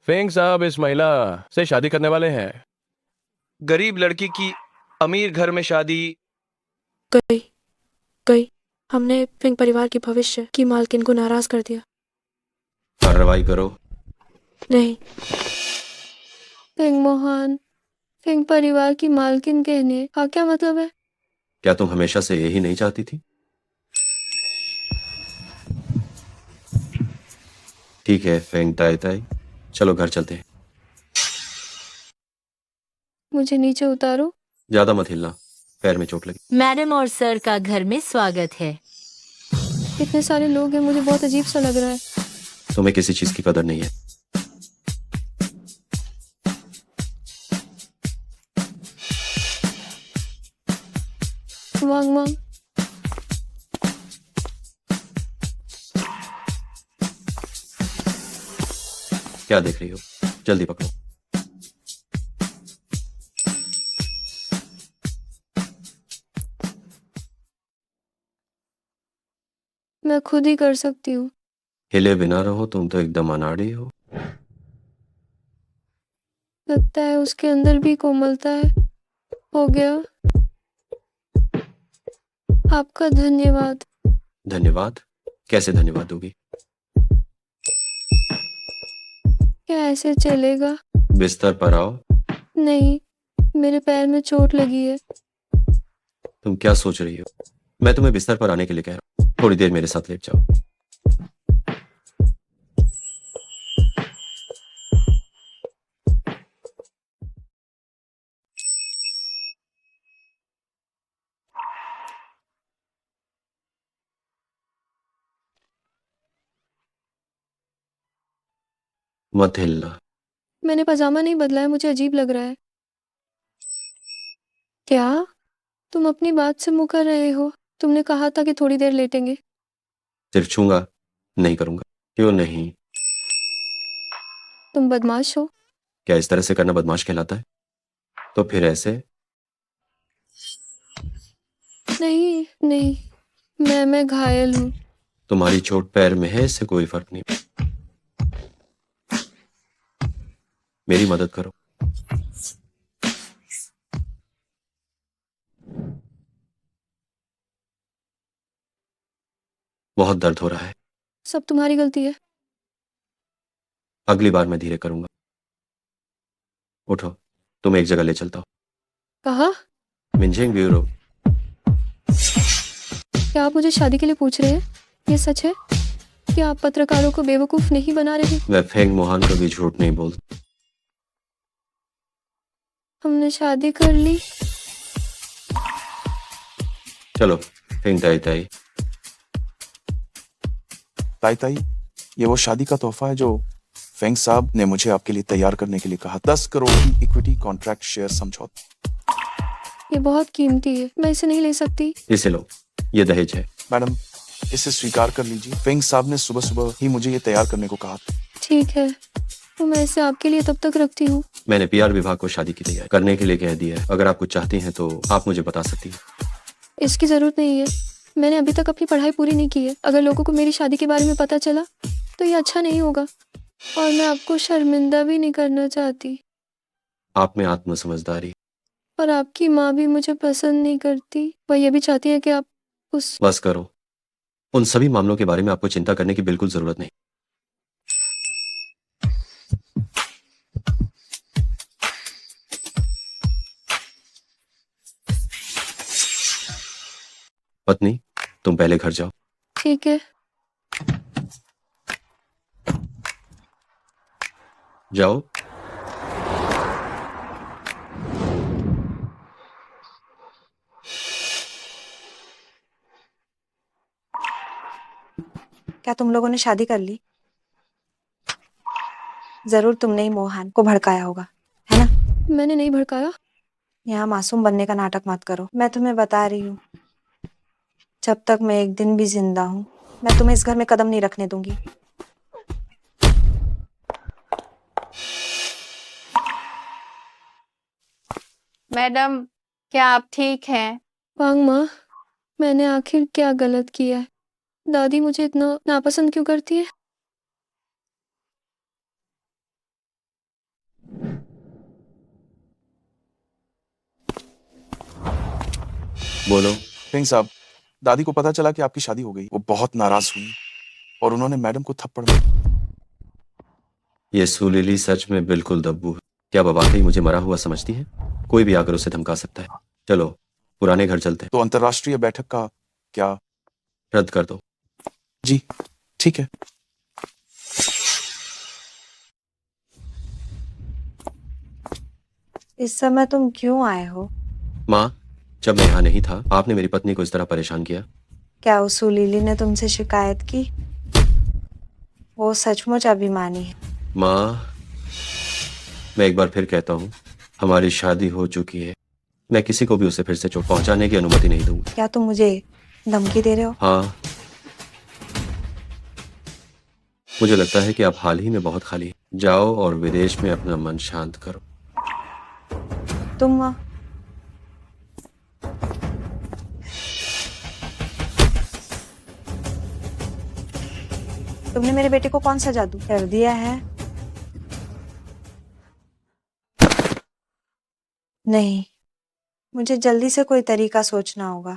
फेंग साहब इस महिला से शादी करने वाले हैं? गरीब लड़की की अमीर घर में शादी। गई। हमने फेंग परिवार के भविष्य की मालकिन को नाराज कर दिया। कार्रवाई करो। नहीं। फेंग मोहन, फेंग परिवार की मालकिन कहने का क्या मतलब है? क्या तुम हमेशा से यही नहीं चाहती थी? ठीक है फेंग ताई ताई, चलो घर चलते हैं। मुझे नीचे उतारो। ज्यादा मत हिलना, पैर में चोट लगी। मैडम और सर का घर में स्वागत है। इतने सारे लोग हैं, मुझे बहुत अजीब सा लग रहा है। तुम्हें किसी चीज की कदर नहीं है। वांग वांग। क्या देख रही हो? जल्दी पकड़ो। मैं खुद ही कर सकती हूँ। हिले बिना रहो, तुम तो एकदम अनाड़ी हो। लगता है उसके अंदर भी कोमलता है। हो गया। आपका धन्यवाद। धन्यवाद? कैसे धन्यवाद दोगी? क्या ऐसे चलेगा? बिस्तर पर आओ। नहीं, मेरे पैर में चोट लगी है। तुम क्या सोच रही हो? मैं तुम्हें बिस्तर पर आने के लिए कह रहा हूँ। थोड़ी देर मेरे साथ लेट जाओ। मत हिलना। मैंने पजामा नहीं बदला है, मुझे अजीब लग रहा है। क्या तुम अपनी बात से मुकर रहे हो? तुमने कहा था कि थोड़ी देर लेटेंगे। सिर्फ छूंगा, नहीं करूंगा। क्यों नहीं? तुम बदमाश हो। क्या इस तरह से करना बदमाश कहलाता है? तो फिर ऐसे? नहीं नहीं, मैं घायल हूँ। तुम्हारी चोट पैर में है, इससे कोई फर्क नहीं। मेरी मदद करो। बहुत दर्द हो रहा है। सब तुम्हारी गलती है। अगली बार मैं धीरे करूंगा। उठो, तुम एक जगह ले चलता हूँ। कहा? मिंजिंग ब्यूरो। क्या आप मुझे शादी के लिए पूछ रहे हैं? ये सच है कि आप पत्रकारों को बेवकूफ नहीं बना रहे? मैं फेंग मोहन कभी झूठ नहीं बोलता। हमने शादी कर ली। चलो, फेंग ताई ताई। ताई ताई, ये वो शादी का तोहफा है जो फेंग साहब ने मुझे आपके लिए तैयार करने के लिए कहा। 10 करोड़ की इक्विटी कॉन्ट्रैक्ट शेयर समझौता। ये बहुत कीमती है, मैं इसे नहीं ले सकती। इसे लो, ये दहेज है। मैडम, इसे स्वीकार कर लीजिए। फेंग साहब ने सुबह सुबह ही मुझे ये तैयार करने को कहा था। ठीक है, तो मैं इसे आपके लिए तब तक रखती हूँ। मैंने पीआर विभाग को शादी की तैयारी करने के लिए कह दिया है। अगर आप कुछ चाहती हैं तो आप मुझे बता सकती हैं। इसकी जरूरत नहीं है। मैंने अभी तक अपनी पढ़ाई पूरी नहीं की है। अगर लोगों को मेरी शादी के बारे में पता चला तो ये अच्छा नहीं होगा, और मैं आपको शर्मिंदा भी नहीं करना चाहती। आप में आत्म समझदारी। और आपकी माँ भी मुझे पसंद नहीं करती। वह ये भी चाहती है कि आप उस बस करो। उन सभी मामलों के बारे में आपको चिंता करने की बिल्कुल जरूरत नहीं। पत्नी, तुम पहले घर जाओ। ठीक है। जाओ। क्या तुम लोगों ने शादी कर ली? जरूर तुमने ही मोहन को भड़काया होगा, है ना? मैंने नहीं भड़काया। यहाँ मासूम बनने का नाटक मत करो। मैं तुम्हें बता रही हूँ, जब तक मैं एक दिन भी जिंदा हूँ, मैं तुम्हें इस घर में कदम नहीं रखने दूंगी। मैडम, क्या आप ठीक हैं? वांग माँ, मैंने आखिर क्या गलत किया है? दादी मुझे इतना नापसंद क्यों करती है? बोलो। फेंग साहब, दादी को पता चला कि आपकी शादी हो गई। वो बहुत नाराज हुई और उन्होंने मैडम को थप्पड़ मारा। ये सुलीली सच में बिल्कुल दब्बू है। क्या वह वाकई मुझे मरा हुआ समझती है? कोई भी आकर उसे धमका सकता है। चलो, पुराने घर चलते हैं। तो अंतर्राष्ट्रीय बैठक का क्या? रद्द कर दो। जी, ठीक है। इस समय तुम क्यों आए हो? माँ, जब मैं यहाँ नहीं था, आपने मेरी पत्नी को इस तरह परेशान किया। क्या उस सुलीली ने तुमसे शिकायत की? वो सचमुच अभिमानी है। माँ, मैं एक बार फिर कहता हूँ, हमारी शादी हो चुकी है। मैं किसी को भी उसे फिर से चोट पहुंचाने की अनुमति नहीं दूंगा। क्या तुम मुझे धमकी दे रहे हो? हाँ, मुझे लगता है कि आप हाल ही में बहुत खाली हैं। जाओ और विदेश में अपना मन शांत करो। तुम तुमने मेरे बेटे को कौन सा जादू कर दिया है? नहीं, मुझे जल्दी से कोई तरीका सोचना होगा।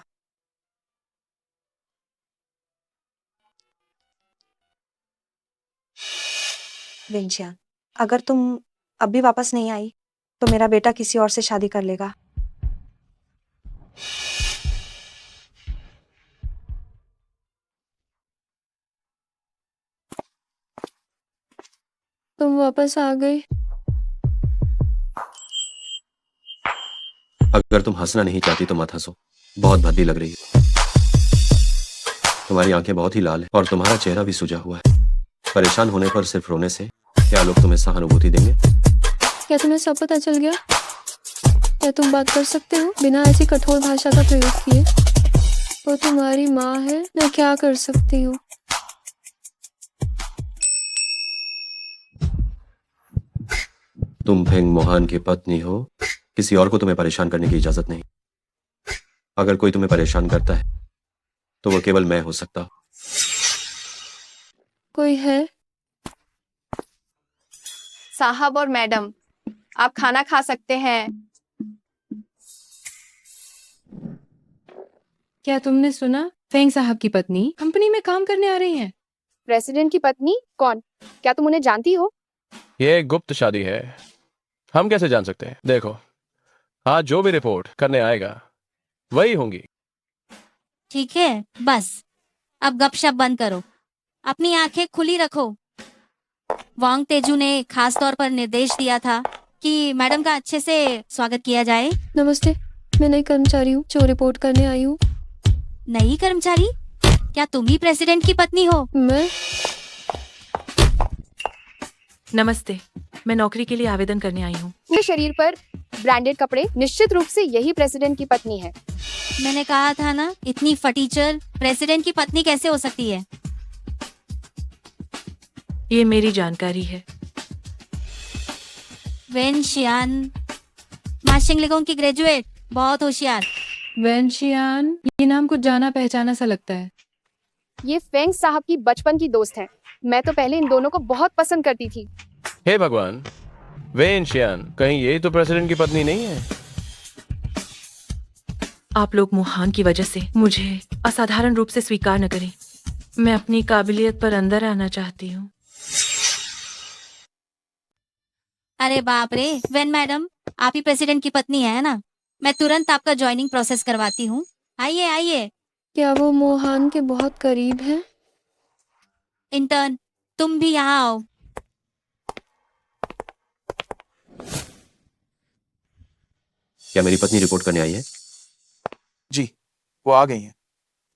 विंशियान, अगर तुम अभी वापस नहीं आई तो मेरा बेटा किसी और से शादी कर लेगा। तुम वापस आ गई। अगर तुम हंसना नहीं चाहती तो मत हंसो, बहुत भद्दी लग रही है। तुम्हारी आंखें बहुत ही लाल है और तुम्हारा चेहरा भी सूजा हुआ है। परेशान होने पर सिर्फ रोने से क्या लोग तुम्हें सहानुभूति देंगे? क्या तुम्हें सब पता चल गया? क्या तुम बात कर सकते हो बिना ऐसी कठोर भाषा का प्रयोग किए? वो तुम्हारी माँ है, मैं क्या कर सकती हूँ? तुम फेंग मोहान की पत्नी हो, किसी और को तुम्हें परेशान करने की इजाजत नहीं। अगर कोई तुम्हें परेशान करता है तो वो केवल मैं हो सकता। कोई है? साहब और मैडम, आप खाना खा सकते हैं। क्या तुमने सुना? फेंग साहब की पत्नी कंपनी में काम करने आ रही हैं। प्रेसिडेंट की पत्नी? कौन? क्या तुम उन्हें जानती हो? ये एक गुप्त शादी है, हम कैसे जान सकते हैं? देखो, आज जो भी रिपोर्ट करने आएगा वही होंगी। ठीक है, बस अब गपशप बंद करो, अपनी आंखें खुली रखो। वांग तेजू ने खास तौर पर निर्देश दिया था कि मैडम का अच्छे से स्वागत किया जाए। नमस्ते, मैं नई कर्मचारी हूँ जो रिपोर्ट करने आई हूँ। नई कर्मचारी? क्या तुम ही प्रेसिडेंट की पत्नी हो? मैं? नमस्ते, मैं नौकरी के लिए आवेदन करने आई हूँ। पूरे शरीर पर ब्रांडेड कपड़े, निश्चित रूप से यही प्रेसिडेंट की पत्नी है। मैंने कहा था ना, इतनी फटीचर प्रेसिडेंट की पत्नी कैसे हो सकती है? ये मेरी जानकारी है। वेन शियान, माशिंगलिगोंग की ग्रेजुएट, बहुत होशियार। वेनशियान, ये नाम कुछ जाना पहचाना सा लगता है। ये फेंग साहब की बचपन की दोस्त है। मैं तो पहले इन दोनों को बहुत पसंद करती थी। हे भगवान, वेन शियान, कहीं ये तो प्रेसिडेंट की पत्नी नहीं है? आप लोग मोहान की वजह से मुझे असाधारण रूप से स्वीकार न करें। मैं अपनी काबिलियत पर अंदर आना चाहती हूँ। अरे बाप रे, वेन मैडम, आप ही प्रेसिडेंट की पत्नी है ना? मैं तुरंत आपका ज्वाइनिंग प्रोसेस करवाती हूँ। आइए आइए। क्या वो मोहान के बहुत करीब है? इंटर्न, तुम भी यहाँ आओ। क्या मेरी पत्नी रिपोर्ट करने आई है? जी, वो आ गई हैं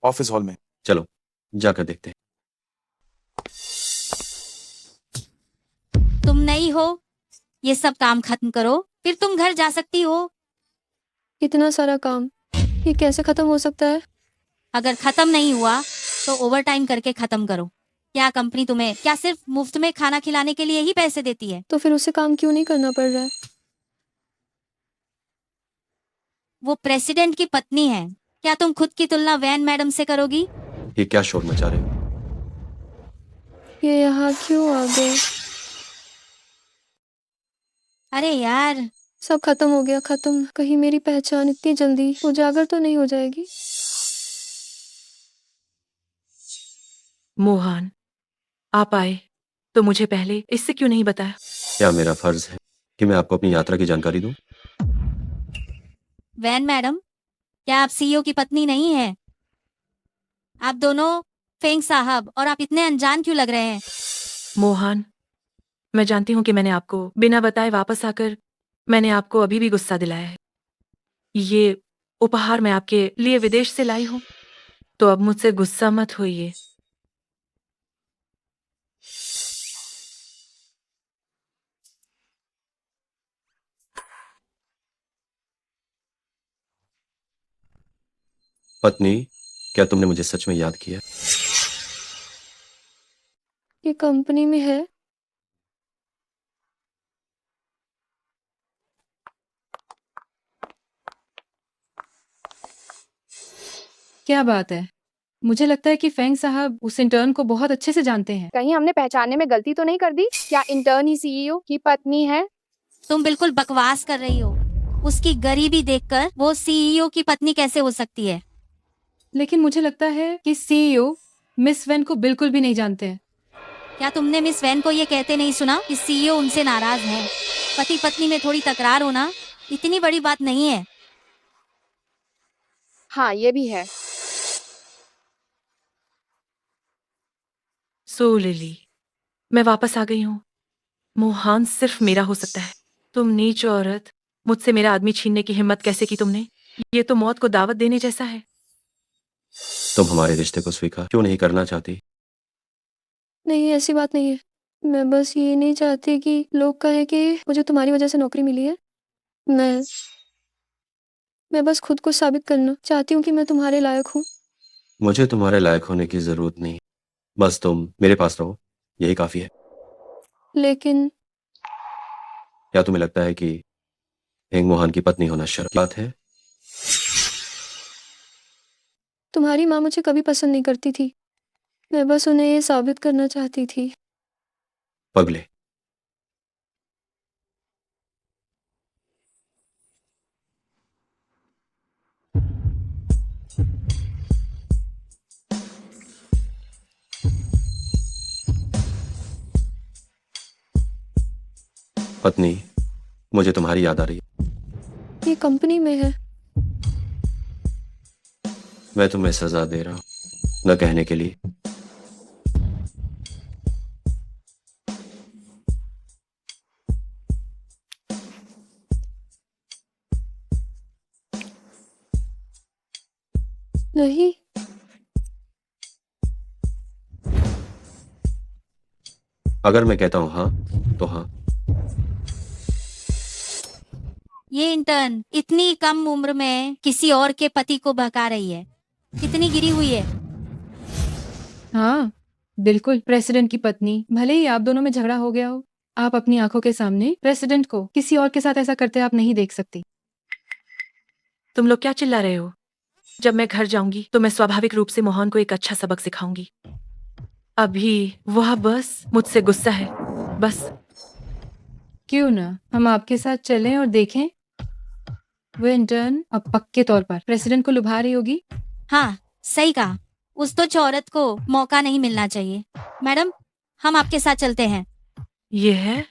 ऑफिस हॉल में। चलो जाकर देखते हैं। तुम नहीं हो, ये सब काम खत्म करो, फिर तुम घर जा सकती हो। इतना सारा काम, ये कैसे खत्म हो सकता है? अगर खत्म नहीं हुआ तो ओवर टाइम करके खत्म करो। क्या कंपनी तुम्हें क्या सिर्फ मुफ्त में खाना खिलाने के लिए ही पैसे देती है? तो फिर उसे काम क्यों नहीं करना पड़ रहा है? वो प्रेसिडेंट की पत्नी है। क्या तुम खुद की तुलना वैन मैडम से करोगी? ये क्या शोर मचा रहे हो? ये यहाँ क्यों आ गए? अरे यार, सब खत्म हो गया, खत्म। कहीं मेरी पहचान इतनी जल्दी उजागर तो नहीं हो जाएगी? मोहन, आप आए तो मुझे पहले इससे क्यों नहीं बताया? क्या मेरा फर्ज है कि मैं आपको अपनी यात्रा की जानकारी दूं? वैन मैडम, क्या आप सीईओ की पत्नी नहीं है? आप दोनों फेंग साहब, और आप इतने अनजान क्यों लग रहे हैं? मोहन, मैं जानती हूँ कि मैंने आपको बिना बताए वापस आकर मैंने आपको अभी भी गुस्सा दिलाया है। ये उपहार मैं आपके लिए विदेश से लाई हूँ, तो अब मुझसे गुस्सा मत होइए। पत्नी, क्या तुमने मुझे सच में याद किया? ये कंपनी में है। क्या बात है? मुझे लगता है कि फेंग साहब उस इंटर्न को बहुत अच्छे से जानते हैं। कहीं हमने पहचानने में गलती तो नहीं कर दी? क्या इंटर्न ही सीईओ की पत्नी है? तुम बिल्कुल बकवास कर रही हो। उसकी गरीबी देखकर वो सीईओ की पत्नी कैसे हो सकती है? लेकिन मुझे लगता है कि सीईओ मिस वेन को बिल्कुल भी नहीं जानते हैं। क्या तुमने मिस वैन को ये कहते नहीं सुना कि सीईओ उनसे नाराज है? पति पत्नी में थोड़ी तकरार होना इतनी बड़ी बात नहीं है। हाँ, ये भी है। सो लिली, मैं वापस आ गई हूँ। मोहन सिर्फ मेरा हो सकता है। तुम नीच औरत, मुझसे मेरा आदमी छीनने की हिम्मत कैसे की तुमने? ये तो मौत को दावत देने जैसा है। तुम हमारे रिश्ते को स्वीकार क्यों नहीं करना चाहती? नहीं, ऐसी बात नहीं है। मैं बस ये नहीं चाहती कि लोग कहें कि मुझे तुम्हारी वजह से नौकरी मिली है। मैं बस खुद को साबित करना चाहती हूँ कि मैं तुम्हारे लायक हूँ। मुझे तुम्हारे लायक होने की जरूरत नहीं, बस तुम मेरे पास रहो, यही काफी है। लेकिन क्या तुम्हें लगता है कि हेंग मोहन की पत्नी होना शर्म की बात है? तुम्हारी माँ मुझे कभी पसंद नहीं करती थी। मैं बस उन्हें ये साबित करना चाहती थी। पगले, पत्नी, मुझे तुम्हारी याद आ रही है। ये कंपनी में है। मैं तुम्हें सजा दे रहा हूँ, न कहने के लिए। नहीं, अगर मैं कहता हूँ हाँ, तो हाँ। ये इंटर्न इतनी कम उम्र में किसी और के पति को बहका रही है। कितनी गिरी हुई है। हाँ, बिल्कुल। प्रेसिडेंट की पत्नी, भले ही आप दोनों में झगड़ा हो गया हो, आप अपनी आंखों के सामने प्रेसिडेंट को किसी और के साथ ऐसा करते आप नहीं देख सकती। तुम लोग क्या चिल्ला रहे हो? जब मैं घर जाऊंगी तो मैं स्वाभाविक रूप से मोहन को एक अच्छा सबक सिखाऊंगी। अभी वह बस मुझसे गुस्सा है, बस। क्यों ना हम आपके साथ चलें और देखें? वो इंटर्न अब पक्के तौर पर प्रेसिडेंट को लुभा रही होगी। हाँ, सही कहा। उस तो औरत को मौका नहीं मिलना चाहिए। मैडम, हम आपके साथ चलते हैं। ये है?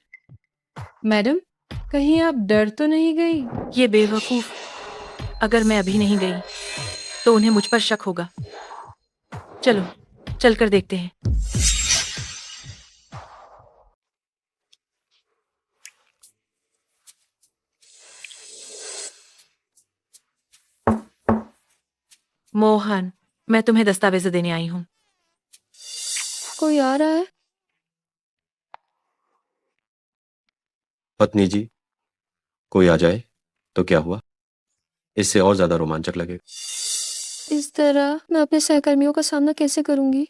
मैडम, कहीं आप डर तो नहीं गई? ये बेवकूफ, अगर मैं अभी नहीं गई तो उन्हें मुझ पर शक होगा। चलो, चलकर देखते हैं। मोहन, मैं तुम्हें दस्तावेज देने आई हूँ। कोई आ रहा है? पत्नी जी, कोई आ जाए तो क्या हुआ? इससे और ज्यादा रोमांचक लगेगा। इस तरह मैं अपने सहकर्मियों का सामना कैसे करूंगी?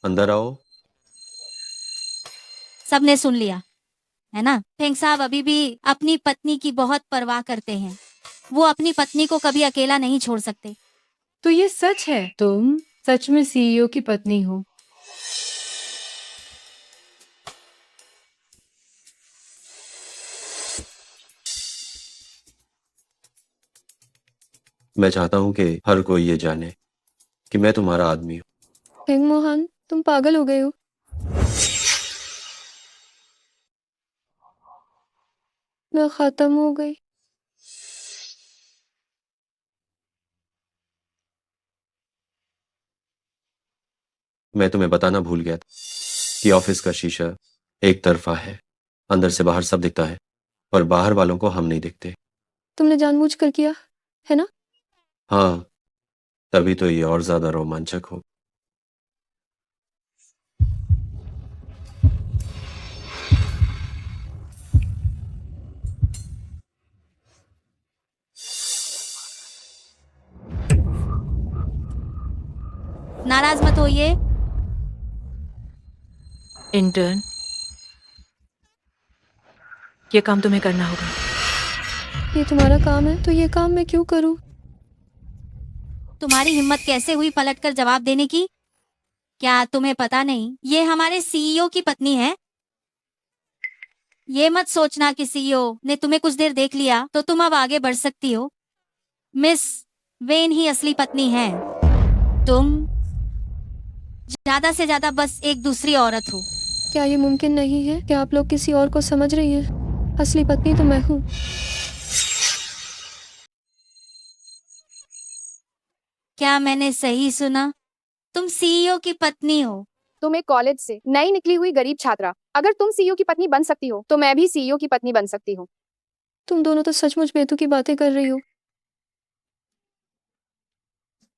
अंदर आओ। सबने सुन लिया, है ना? फेंग साहब अभी भी अपनी पत्नी की बहुत परवाह करते हैं। वो अपनी पत्नी को कभी अकेला नहीं छोड़ सकते। तो ये सच है, तुम सच में सीईओ की पत्नी हो? मैं चाहता हूं कि हर कोई ये जाने कि मैं तुम्हारा आदमी हूं। हेंग मोहन, तुम पागल हो गए हो। मैं खत्म हो गई। मैं तुम्हें बताना भूल गया था कि ऑफिस का शीशा एक तरफा है। अंदर से बाहर सब दिखता है और बाहर वालों को हम नहीं दिखते। तुमने जानबूझकर किया, है ना? हाँ, तभी तो ये और ज्यादा रोमांचक हो। नाराज मत होइए। इंटर्न, ये काम तुम्हें करना होगा। ये तुम्हारा काम है तो ये काम मैं क्यों करूं? तुम्हारी हिम्मत कैसे हुई पलटकर जवाब देने की? क्या तुम्हें पता नहीं ये हमारे सीईओ की पत्नी है? ये मत सोचना कि सीईओ ने तुम्हें कुछ देर देख लिया तो तुम अब आगे बढ़ सकती हो। मिस वेन ही असली पत्नी है। तुम ज्यादा से ज्यादा बस एक दूसरी औरत हो। क्या ये मुमकिन नहीं है? क्या आप लोग किसी और को समझ रही हैं? असली पत्नी तो मैं हूँ। क्या मैंने सही सुना? तुम सीईओ की पत्नी हो? तुम एक कॉलेज से नई निकली हुई गरीब छात्रा, अगर तुम सीईओ की पत्नी बन सकती हो तो मैं भी सीईओ की पत्नी बन सकती हूँ। तुम दोनों तो सचमुच बेतुकी बातें कर रही हो।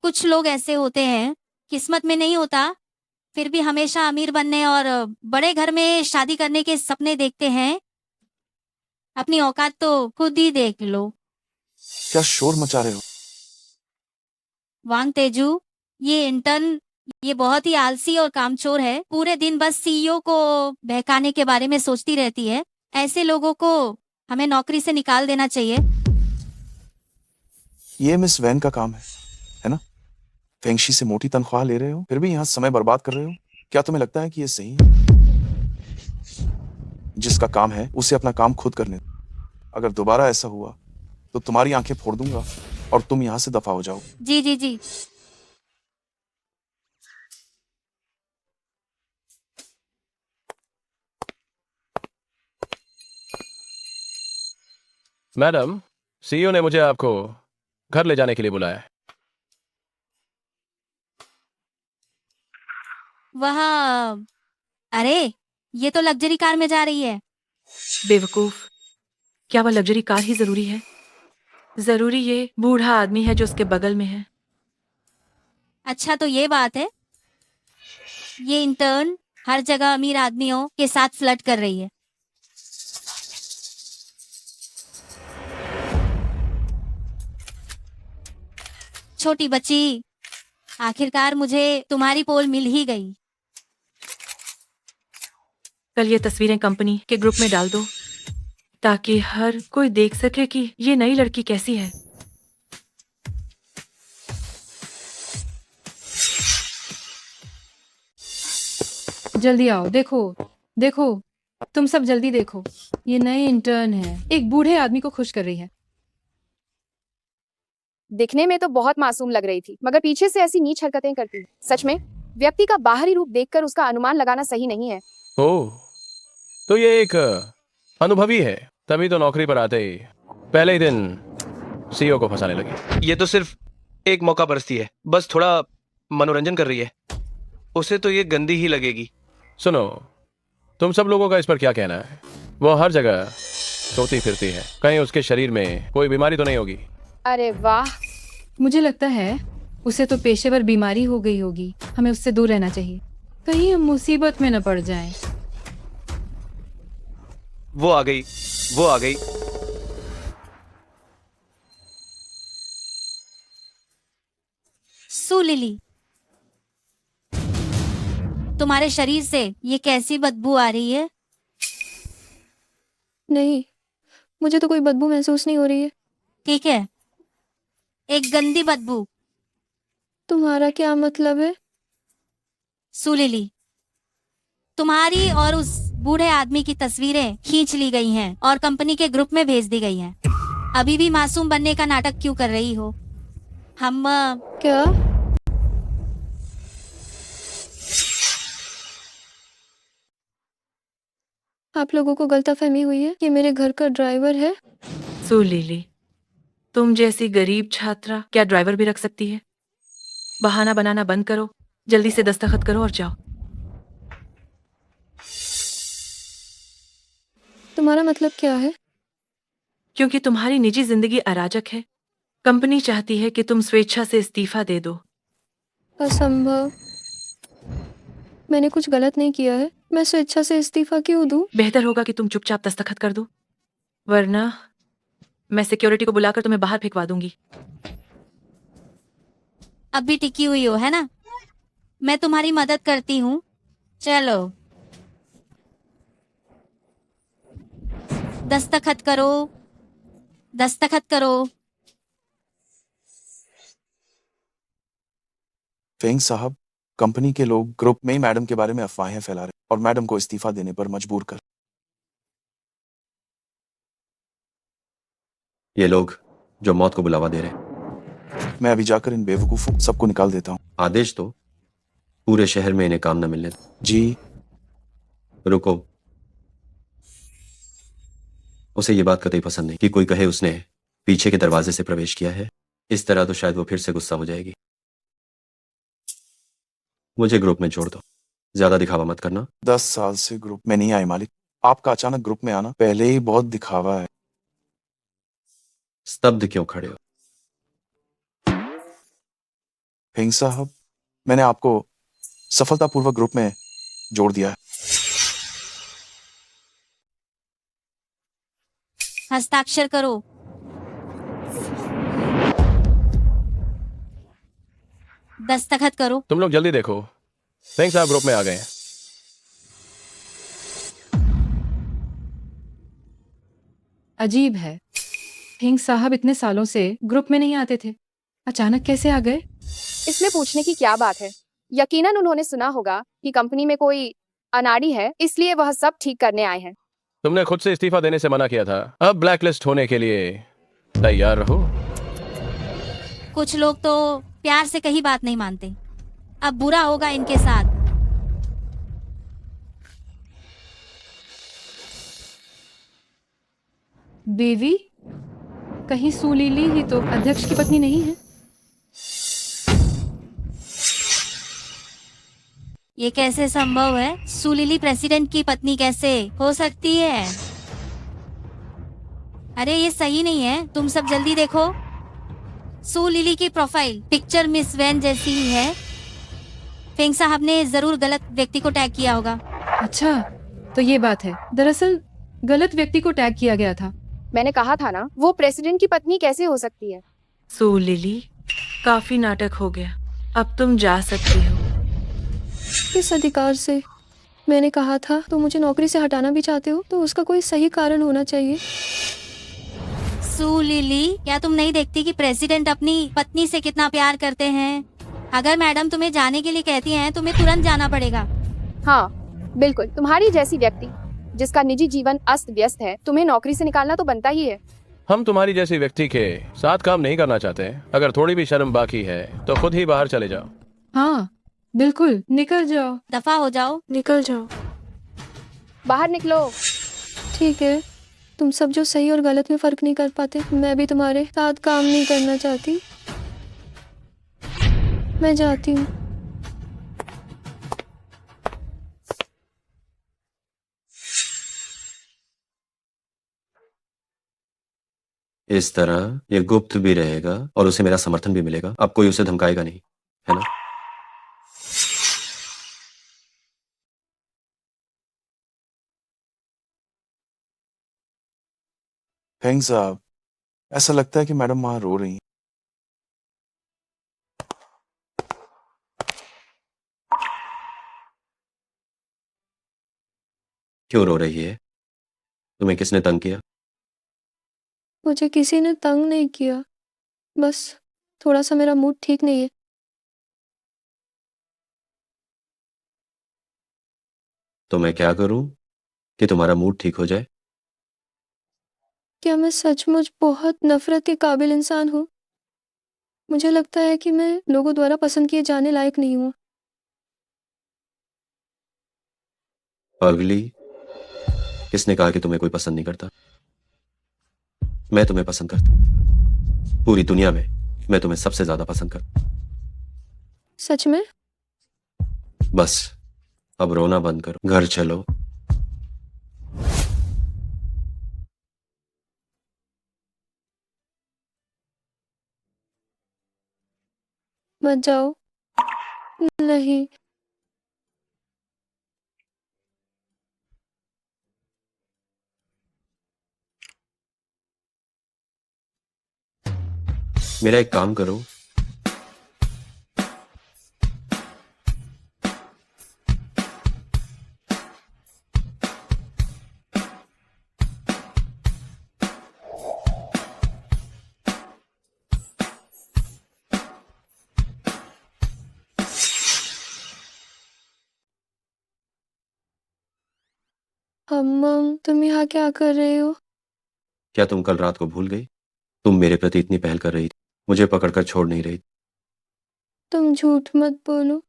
कुछ लोग ऐसे होते हैं, किस्मत में नहीं होता, फिर भी हमेशा अमीर बनने और बड़े घर में शादी करने के सपने देखते हैं। अपनी औकात तो खुद ही देख लो। क्या शोर मचा रहे हो? वांग तेजू, ये इंटर्न ये बहुत ही आलसी और कामचोर है। पूरे दिन बस सीईओ को बहकाने के बारे में सोचती रहती है। ऐसे लोगों को हमें नौकरी से निकाल देना चाहिए। ये मिस वैन का काम है ना? फेंगशी से मोटी तनख्वाह ले रहे हो, फिर भी यहाँ समय बर्बाद कर रहे हो। क्या तुम्हें लगता है कि ये सही है? जिसका काम है उसे अपना काम खुद करने दो। अगर दोबारा ऐसा हुआ तो तुम्हारी आंखें फोड़ दूंगा और तुम यहाँ से दफा हो जाओ। जी जी जी। मैडम, सीईओ ने मुझे आपको घर ले जाने के लिए बुलाया है। वह अरे, ये तो लग्जरी कार में जा रही है। बेवकूफ, क्या वह लग्जरी कार ही जरूरी है? जरूरी ये बूढ़ा आदमी है जो उसके बगल में है। अच्छा तो ये बात है। ये इंटर्न हर जगह अमीर आदमियों के साथ फ्लर्ट कर रही है। छोटी बच्ची, आखिरकार मुझे तुम्हारी पोल मिल ही गई। कल ये तस्वीरें कंपनी के ग्रुप में डाल दो ताकि हर कोई देख सके कि ये नई लड़की कैसी है। जल्दी आओ, देखो देखो, तुम सब जल्दी देखो। ये नई इंटर्न है, एक बूढ़े आदमी को खुश कर रही है। दिखने में तो बहुत मासूम लग रही थी, मगर पीछे से ऐसी नीच हरकतें करती है। सच में व्यक्ति का बाहरी रूप देखकर उसका अनुमान लगाना सही नहीं है। ओह, तो ये एक अनुभवी है, तभी तो नौकरी पर आते ही पहले ही दिन सीईओ को फंसाने लगी। ये तो सिर्फ एक मौका परस्ती है, बस थोड़ा मनोरंजन कर रही है। उसे तो ये गंदी ही लगेगी। सुनो, तुम सब लोगों का इस पर क्या कहना है? वो हर जगह सोती फिरती है, कहीं उसके शरीर में कोई बीमारी तो नहीं होगी? अरे वाह, मुझे लगता है उसे तो पेशेवर बीमारी हो गई होगी। हमें उससे दूर रहना चाहिए, कहीं हम मुसीबत में न पड़ जाएं। वो आ गई, वो आ गई। सू लिली, तुम्हारे शरीर से ये कैसी बदबू आ रही है? नहीं, मुझे तो कोई बदबू महसूस नहीं हो रही है। ठीक है, एक गंदी बदबू। तुम्हारा क्या मतलब है? सू लिली, तुम्हारी और उस बूढ़े आदमी की तस्वीरें खींच ली गई हैं और कंपनी के ग्रुप में भेज दी गई हैं। अभी भी मासूम बनने का नाटक क्यों कर रही हो? हम क्या? आप लोगों को गलतफहमी हुई है, ये मेरे घर का ड्राइवर है। सो लिली, तुम जैसी गरीब छात्रा क्या ड्राइवर भी रख सकती है? बहाना बनाना बंद करो, जल्दी से दस्तखत करो और जाओ। तुम्हारा मतलब क्या है? क्योंकि तुम्हारी निजी जिंदगी अराजक है, कंपनी चाहती है कि तुम स्वेच्छा से इस्तीफा दे दो। असंभव, मैंने कुछ गलत नहीं किया है। मैं स्वेच्छा से इस्तीफा क्यों दूं? बेहतर होगा कि तुम चुपचाप दस्तखत कर दो, वरना मैं सिक्योरिटी को बुलाकर तुम्हें बाहर फेंकवा दूंगी। अब भी टिकी हुई हो, है ना? मैं तुम्हारी मदद करती हूँ। चलो दस्तखत करो, दस्तखत करो। फेंग साहब, कंपनी के लोग ग्रुप में ही मैडम के बारे में अफवाहें फैला रहे और मैडम को इस्तीफा देने पर मजबूर कर। ये लोग जो मौत को बुलावा दे रहे। मैं अभी जाकर इन बेवकूफों सबको निकाल देता हूँ। आदेश तो पूरे शहर में इन्हें काम न मिलने दो। जी। रुको, उसे ये बात कतई पसंद नहीं कि कोई कहे उसने पीछे के दरवाजे से प्रवेश किया है। इस तरह तो शायद वो फिर से गुस्सा हो जाएगी। मुझे ग्रुप में जोड़ दो, ज्यादा दिखावा मत करना। 10 साल से ग्रुप में नहीं आए मालिक, आपका अचानक ग्रुप में आना पहले ही बहुत दिखावा है। स्तब्ध क्यों खड़े हो? फेंग साहब, मैंने आपको सफलतापूर्वक ग्रुप में जोड़ दिया है। हस्ताक्षर करो। दस्तखत करो। तुम लोग जल्दी देखो, फेंग साहब ग्रुप में आ गए हैं। अजीब है, फेंग साहब इतने सालों से ग्रुप में नहीं आते थे, अचानक कैसे आ गए? इसमें पूछने की क्या बात है? यकीनन उन्होंने सुना होगा कि कंपनी में कोई अनाड़ी है, इसलिए वह सब ठीक करने आए हैं। तुमने खुद से इस्तीफा देने से मना किया था, अब ब्लैकलिस्ट होने के लिए तैयार रहो। कुछ लोग तो प्यार से कहीं बात नहीं मानते, अब बुरा होगा इनके साथ। देवी, कहीं सुलीली ही तो अध्यक्ष की पत्नी नहीं है? ये कैसे संभव है? सुलीली प्रेसिडेंट की पत्नी कैसे हो सकती है? अरे ये सही नहीं है, तुम सब जल्दी देखो। सुलीली की प्रोफाइल पिक्चर मिस वैन जैसी ही है। फेंग साहब ने जरूर गलत व्यक्ति को टैग किया होगा। अच्छा, तो ये बात है। दरअसल गलत व्यक्ति को टैग किया गया था। मैंने कहा था ना, वो प्रेसिडेंट की पत्नी कैसे हो सकती है? सो लिली, काफी नाटक हो गया, अब तुम जा सकती हो। किस अधिकार से? मैंने कहा था, तो मुझे नौकरी से हटाना भी चाहते हो तो उसका कोई सही कारण होना चाहिए। सुलीली, क्या तुम नहीं देखती कि प्रेसिडेंट अपनी पत्नी से कितना प्यार करते हैं? अगर मैडम तुम्हें जाने के लिए कहती हैं, तुम्हें तुरंत जाना पड़ेगा। हाँ बिल्कुल, तुम्हारी जैसी व्यक्ति जिसका निजी जीवन अस्त व्यस्त है, तुम्हें नौकरी से निकालना तो बनता ही है। हम तुम्हारी जैसी व्यक्ति के साथ काम नहीं करना चाहते। अगर थोड़ी भी शर्म बाकी है तो खुद ही बाहर चले जाओ। हाँ बिल्कुल, निकल जाओ। दफा हो जाओ। निकल जाओ। बाहर निकलो। ठीक है, तुम सब जो सही और गलत में फर्क नहीं कर पाते, मैं भी तुम्हारे साथ काम नहीं करना चाहती। मैं जाती हूँ। इस तरह ये गुप्त भी रहेगा और उसे मेरा समर्थन भी मिलेगा। अब कोई उसे धमकाएगा नहीं, है ना? फेंग साहब, ऐसा लगता है कि मैडम वहां रो रही हैं। क्यों रो रही है? तुम्हें किसने तंग किया? मुझे किसी ने तंग नहीं किया, बस थोड़ा सा मेरा मूड ठीक नहीं है। तो मैं क्या करूं कि तुम्हारा मूड ठीक हो जाए? क्या मैं सचमुच बहुत नफरत के काबिल इंसान हूँ? मुझे लगता है कि मैं लोगों द्वारा पसंद किए जाने लायक नहीं हूँ। पगली, किसने कहा कि तुम्हें कोई पसंद नहीं करता? मैं तुम्हें पसंद करता हूं। पूरी दुनिया में मैं तुम्हें सबसे ज्यादा पसंद करता हूं। सच में? बस अब रोना बंद करो, घर चलो। मत जाओ। नहीं। मेरा एक काम करो, अम्मम तुम यहाँ क्या कर रहे हो? क्या तुम कल रात को भूल गई? तुम मेरे प्रति इतनी पहल कर रही थी, मुझे पकड़कर छोड़ नहीं रही। तुम झूठ मत बोलो।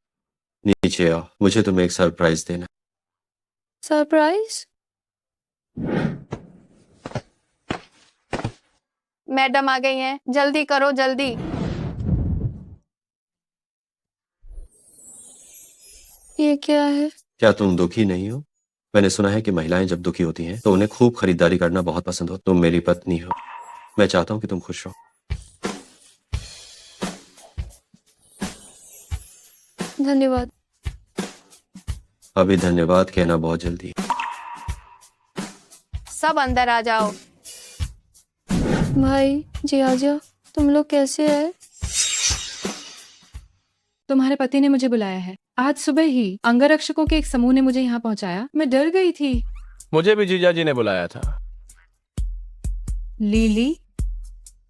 नीचे आओ, मुझे तुम्हें एक सरप्राइज देना। सरप्राइज? मैडम आ गई हैं, जल्दी करो जल्दी। ये क्या है? क्या तुम दुखी नहीं हो? मैंने सुना है कि महिलाएं जब दुखी होती हैं तो उन्हें खूब खरीदारी करना बहुत पसंद हो। तुम मेरी पत्नी हो, मैं चाहता हूं कि तुम खुश रहो। धन्यवाद। अभी धन्यवाद कहना बहुत जल्दी है। सब अंदर आ जाओ। भाई जी आजा, तुम लोग कैसे आए? तुम्हारे पति ने मुझे बुलाया है। आज सुबह ही अंगरक्षकों के एक समूह ने मुझे यहाँ पहुँचाया। मैं डर गई थी। मुझे भी जीजा जी ने बुलाया था। लीली,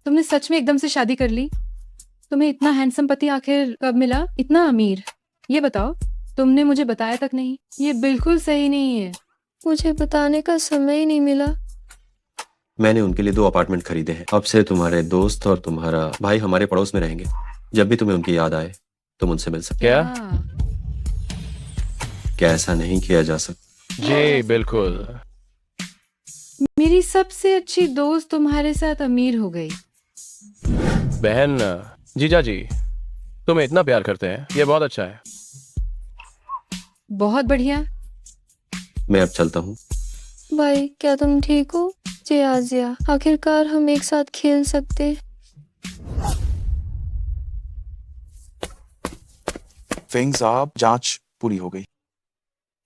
तुमने सच में एकदम से शादी कर ली? तुम्हें इतना हैंडसम पति आखिर कब मिला, इतना अमीर? ये बताओ, तुमने मुझे बताया तक नहीं। ये बिल्कुल सही नहीं है। मुझे बताने का समय ही नहीं मिला। मैंने उनके लिए 2 अपार्टमेंट खरीदे हैं। अब से तुम्हारे दोस्त और तुम्हारा भाई हमारे पड़ोस में रहेंगे। जब भी तुम्हें उनकी याद आए तुम उनसे मिल सकते। क्या? क्या ऐसा नहीं किया जा सकता? जी बिल्कुल। मेरी सबसे अच्छी दोस्त तुम्हारे साथ अमीर हो गई। बहन, जीजा जी तुम्हें इतना प्यार करते हैं, ये बहुत अच्छा है। बहुत बढ़िया। मैं अब चलता हूँ। भाई क्या तुम ठीक हो? जी आजिया, आखिरकार हम एक साथ खेल सकते। फेंग साहब, जांच पूरी हो गई।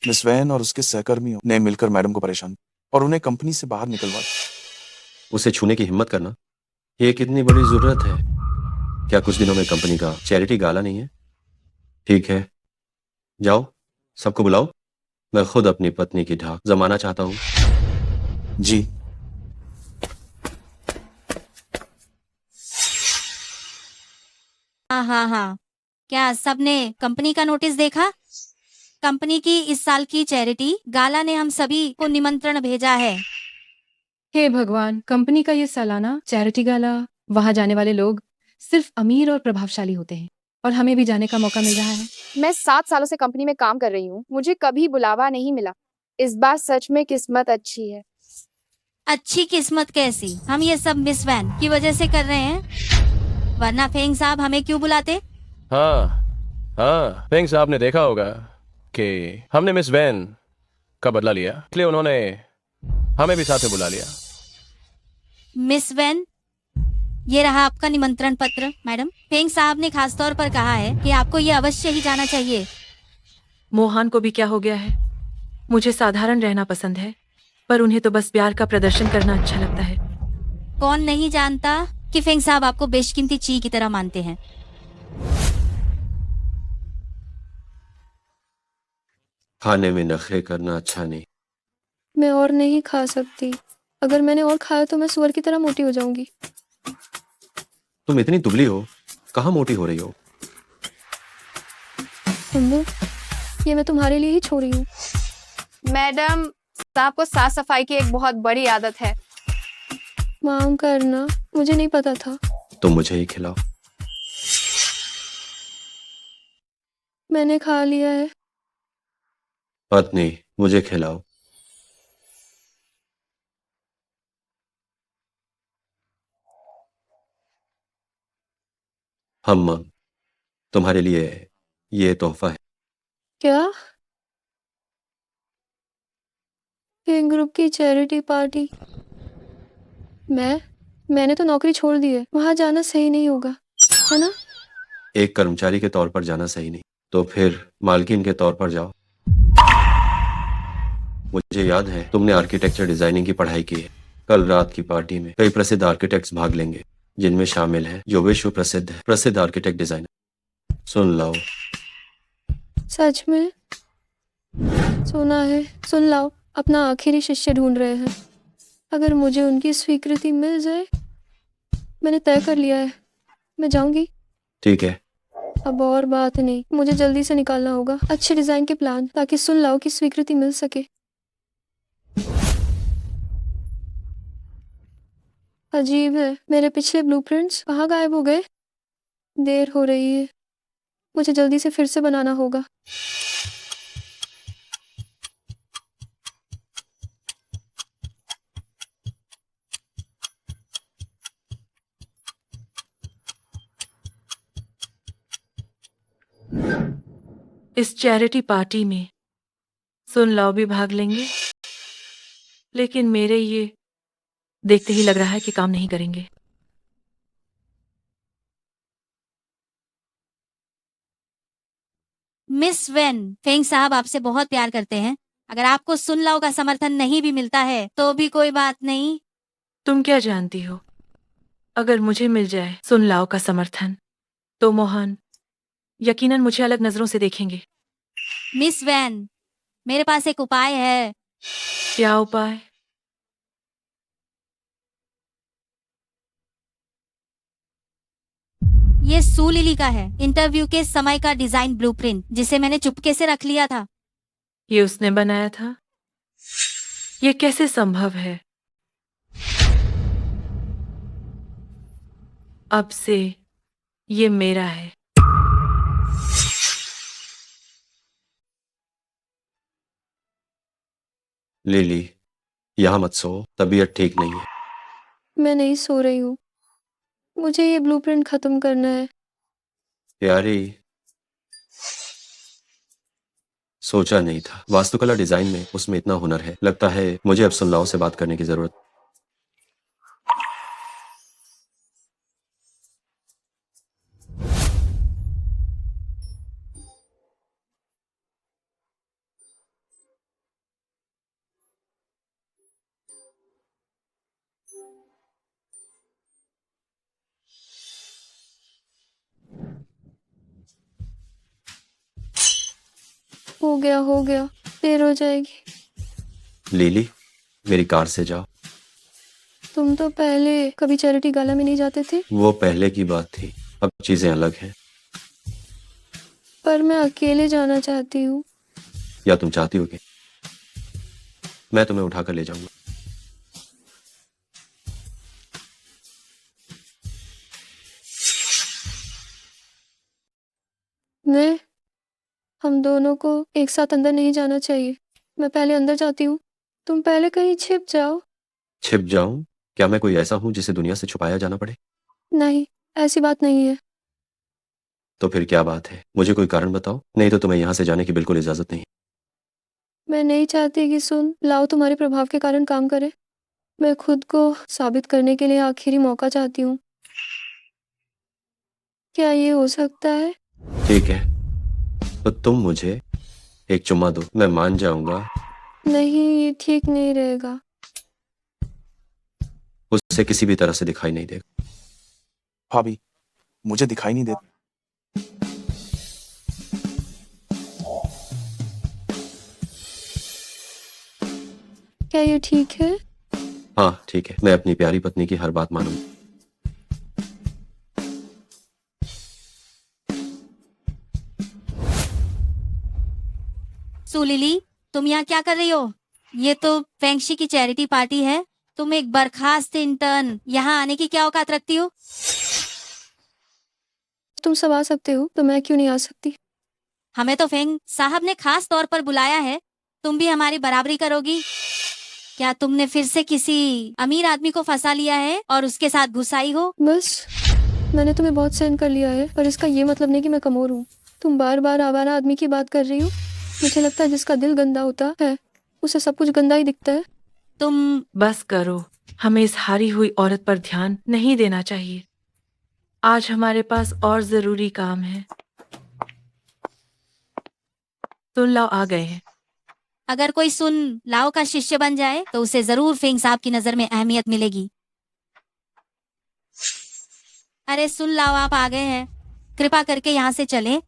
मिस वैन और उसके सहकर्मियों ने मिलकर मैडम को परेशान और उन्हें कंपनी से बाहर निकलवा दिया। उसे छूने की हिम्मत करना, ये कितनी बड़ी जरूरत है। क्या कुछ दिनों में कंपनी का चैरिटी गाला नहीं है? ठीक है, जाओ सबको बुलाओ। मैं खुद अपनी पत्नी की ढाक जमाना चाहता हूँ। जी। हाँ हाँ हाँ, क्या सबने कंपनी का नोटिस देखा? कंपनी की इस साल की चैरिटी गाला ने हम सभी को निमंत्रण भेजा है। हे भगवान, कंपनी का ये सालाना चैरिटी गाला, वहां जाने वाले लोग सिर्फ अमीर और प्रभावशाली होते हैं और हमें भी जाने का मौका मिल रहा है। मैं 7 सालों से कंपनी में काम कर रही हूँ, मुझे कभी बुलावा नहीं मिला। इस बार सच में किस्मत अच्छी है। अच्छी किस्मत कैसी? हम ये सब मिस वैन की वजह से कर रहे हैं, वरना फेंग साहब हमें क्यों बुलाते? हाँ हाँ, फेंग साहब ने देखा होगा कि हमने मिस वैन का बदला लिया, इसलिए उन्होंने हमें भी साथ में बुला लिया। मिस वैन, ये रहा आपका निमंत्रण पत्र। मैडम, फेंग साहब ने खास तौर पर कहा है कि आपको ये अवश्य ही जाना चाहिए। मोहन को भी क्या हो गया है? मुझे साधारण रहना पसंद है, पर उन्हें तो बस प्यार का प्रदर्शन करना अच्छा लगता है। कौन नहीं जानता कि फेंग साहब आपको बेशकीमती चीज की तरह मानते हैं। खाने में नखरे करना अच्छा नहीं। मैं और नहीं खा सकती। अगर मैंने और खाया तो मैं सुअर की तरह मोटी हो जाऊंगी। तुम इतनी दुबली हो, कहाँ मोटी हो रही हो? अम्मू, ये मैं तुम्हारे लिए ही छोड़ रही हूँ। मैडम साहब को साफ सफाई की एक बहुत बड़ी आदत है। मांग करना, मुझे नहीं पता था। तुम मुझे ही खिलाओ। मैंने खा लिया है। पत्नी, मुझे खिलाओ। हम तुम्हारे लिए ये तोहफा है। क्या? फेंग ग्रुप की चैरिटी पार्टी? मैंने तो नौकरी छोड़ दी है। वहां जाना सही नहीं होगा, है ना? एक कर्मचारी के तौर पर जाना सही नहीं, तो फिर मालकिन के तौर पर जाओ। मुझे याद है तुमने आर्किटेक्चर डिजाइनिंग की पढ़ाई की है। कल रात की पार्टी में कई प्रसिद्ध आर्किटेक्ट्स भाग लेंगे, जिनमें शामिल है जो विश्व प्रसिद्ध आर्किटेक्ट डिजाइनर। सुन लो। सच में? सुना है। सुन लाओ, अपना आखिरी शिष्य ढूंढ रहे हैं। अगर मुझे उनकी स्वीकृति मिल जाए, मैंने तय कर लिया है, मैं जाऊंगी। ठीक है। अब और बात नहीं, मुझे जल्दी से निकालना होगा अच्छे डिजाइन के प्लान, ताकि सुन लाओ की स्वीकृति मिल सके। अजीब है, मेरे पिछले ब्लूप्रिंट्स कहाँ गायब हो गए? देर हो रही है, मुझे जल्दी से फिर से बनाना होगा। इस चैरिटी पार्टी में सुन लाओ भी भाग लेंगे, लेकिन मेरे ये देखते ही लग रहा है कि काम नहीं करेंगे। मिस वेन, फेंग साहब आपसे बहुत प्यार करते हैं। अगर आपको सुन लाओ का समर्थन नहीं भी मिलता है तो भी कोई बात नहीं। तुम क्या जानती हो, अगर मुझे मिल जाए सुन लाओ का समर्थन तो मोहन यकीनन मुझे अलग नजरों से देखेंगे। मिस वैन, मेरे पास एक उपाय है। क्या उपाय? ये सू लिली का है, इंटरव्यू के समय का डिजाइन ब्लूप्रिंट, जिसे मैंने चुपके से रख लिया था। ये उसने बनाया था? ये कैसे संभव है? अब से ये मेरा है। लिली, यहाँ मत सो, तबीयत ठीक नहीं है। मैं नहीं सो रही हूँ, मुझे ये ब्लूप्रिंट खत्म करना है। यारी, सोचा नहीं था वास्तुकला डिजाइन में उसमें इतना हुनर है। लगता है मुझे अब सुन लाओ से बात करने की जरूरत। हो गया, देर हो जाएगी। लिली, मेरी कार से जाओ। तुम तो पहले कभी चैरिटी गाला में नहीं जाते थे। वो पहले की बात थी, अब चीजें अलग हैं। पर मैं अकेले जाना चाहती हूँ। या तुम चाहती हो कि मैं तुम्हें उठाकर ले जाऊंगा? नहीं, हम दोनों को एक साथ अंदर नहीं जाना चाहिए। मैं पहले अंदर जाती हूँ, तुम पहले कहीं छिप जाओ। छिप जाऊं? क्या मैं कोई ऐसा हूं जिसे दुनिया से छुपाया जाना पड़े? नहीं, ऐसी बात नहीं है। तो फिर क्या बात है? मुझे कोई कारण बताओ, नहीं तो तुम्हें यहाँ से जाने की बिल्कुल इजाजत नहीं। मैं नहीं चाहती कि सुन लाओ तुम्हारे प्रभाव के कारण काम करे। मैं खुद को साबित करने के लिए आखिरी मौका चाहती हूँ। क्या ये हो सकता है? ठीक है, तो तुम मुझे एक चुम्मा दो, मैं मान जाऊंगा। नहीं, ये ठीक नहीं रहेगा। उससे किसी भी तरह से दिखाई नहीं देगा। भाभी, मुझे दिखाई नहीं देता। क्या ये ठीक है? हाँ ठीक है, मैं अपनी प्यारी पत्नी की हर बात मानूंगा। सुलिली, तुम यहाँ क्या कर रही हो? ये तो फेंगशी की चैरिटी पार्टी है। तुम एक बर्खास्त इंटर्न यहाँ आने की क्या औकात रखती हो? तुम सब आ सकते हो तो मैं क्यों नहीं आ सकती? हमें तो फेंग साहब ने खास तौर पर बुलाया है, तुम भी हमारी बराबरी करोगी? क्या तुमने फिर से किसी अमीर आदमी को फंसा लिया है और उसके साथ घुसाई हो? बस, मैंने तुम्हें बहुत सहन कर लिया है, पर इसका ये मतलब नहीं कि मैं कमोर हूँ। तुम बार बार आवारा आदमी की बात कर रही हो। मुझे लगता है जिसका दिल गंदा होता है उसे सब कुछ गंदा ही दिखता है। तुम बस करो, हमें इस हारी हुई औरत पर ध्यान नहीं देना चाहिए। आज हमारे पास और जरूरी काम है। सुन लाओ आ गए हैं। अगर कोई सुन लाओ का शिष्य बन जाए तो उसे जरूर फेंग साहब की नजर में अहमियत मिलेगी। अरे सुन लाओ, आप आ गए हैं, कृपा करके यहाँ से चलें।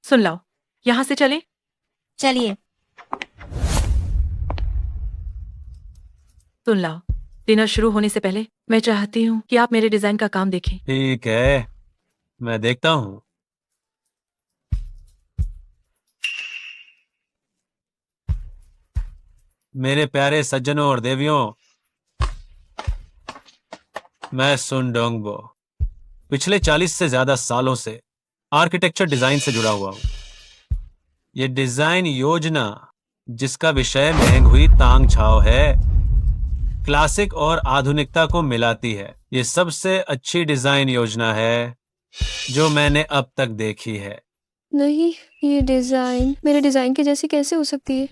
सुन लाओ, यहाँ से चलें? चलिए। सुन लाओ, डिनर शुरू होने से पहले मैं चाहती हूँ कि आप मेरे डिजाइन का काम देखें। ठीक है, मैं देखता हूँ। मेरे प्यारे सज्जनों और देवियों, मैं सुन डोंगबो पिछले 40 से ज्यादा सालों से आर्किटेक्चर डिजाइन से जुड़ा हुआ हूं। ये डिजाइन योजना जिसका विषय महंग हुई तांग छाव है, क्लासिक और आधुनिकता को मिलाती है। ये सबसे अच्छी डिजाइन योजना है जो मैंने अब तक देखी है। नहीं, ये डिजाइन मेरे डिजाइन की जैसी कैसे हो सकती है?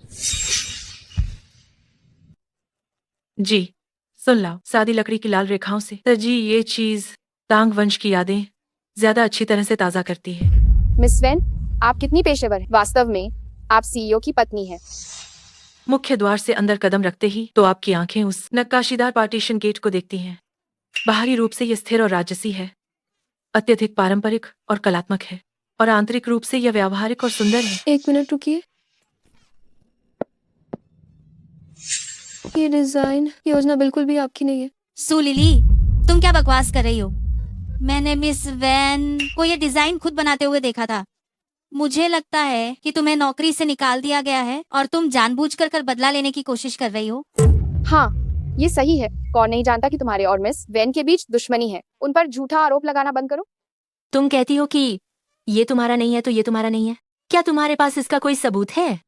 जी, सुन लाओ, सादी लकड़ी की लाल रेखाओं से सजी ये चीज तांग वंश की यादें ज्यादा अच्छी तरह से ताजा करती है। मिस वैन, आप कितनी पेशेवर हैं? वास्तव में आप सीईओ की पत्नी हैं। मुख्य द्वार से अंदर कदम रखते ही तो आपकी आंखें उस नक्काशीदार पार्टीशन गेट को देखती हैं। बाहरी रूप से यह स्थिर और राजसी है, अत्यधिक पारंपरिक और कलात्मक है, और आंतरिक रूप से यह व्यावहारिक और सुंदर है। 1 मिनट रुकिए। ये डिजाइन योजना बिल्कुल भी आपकी नहीं है। सू लिली, तुम क्या बकवास कर रही हो? मैंने मिस वैन को ये डिजाइन खुद बनाते हुए देखा था। मुझे लगता है कि तुम्हें नौकरी से निकाल दिया गया है और तुम जानबूझकर बदला लेने की कोशिश कर रही हो। हाँ, ये सही है। कौन नहीं जानता कि तुम्हारे और मिस वैन के बीच दुश्मनी है। उन पर झूठा आरोप लगाना बंद करो। तुम कहती हो कि ये तुम्हारा नहीं है तो ये तुम्हारा नहीं है। क्या तुम्हारे पास इसका कोई सबूत है?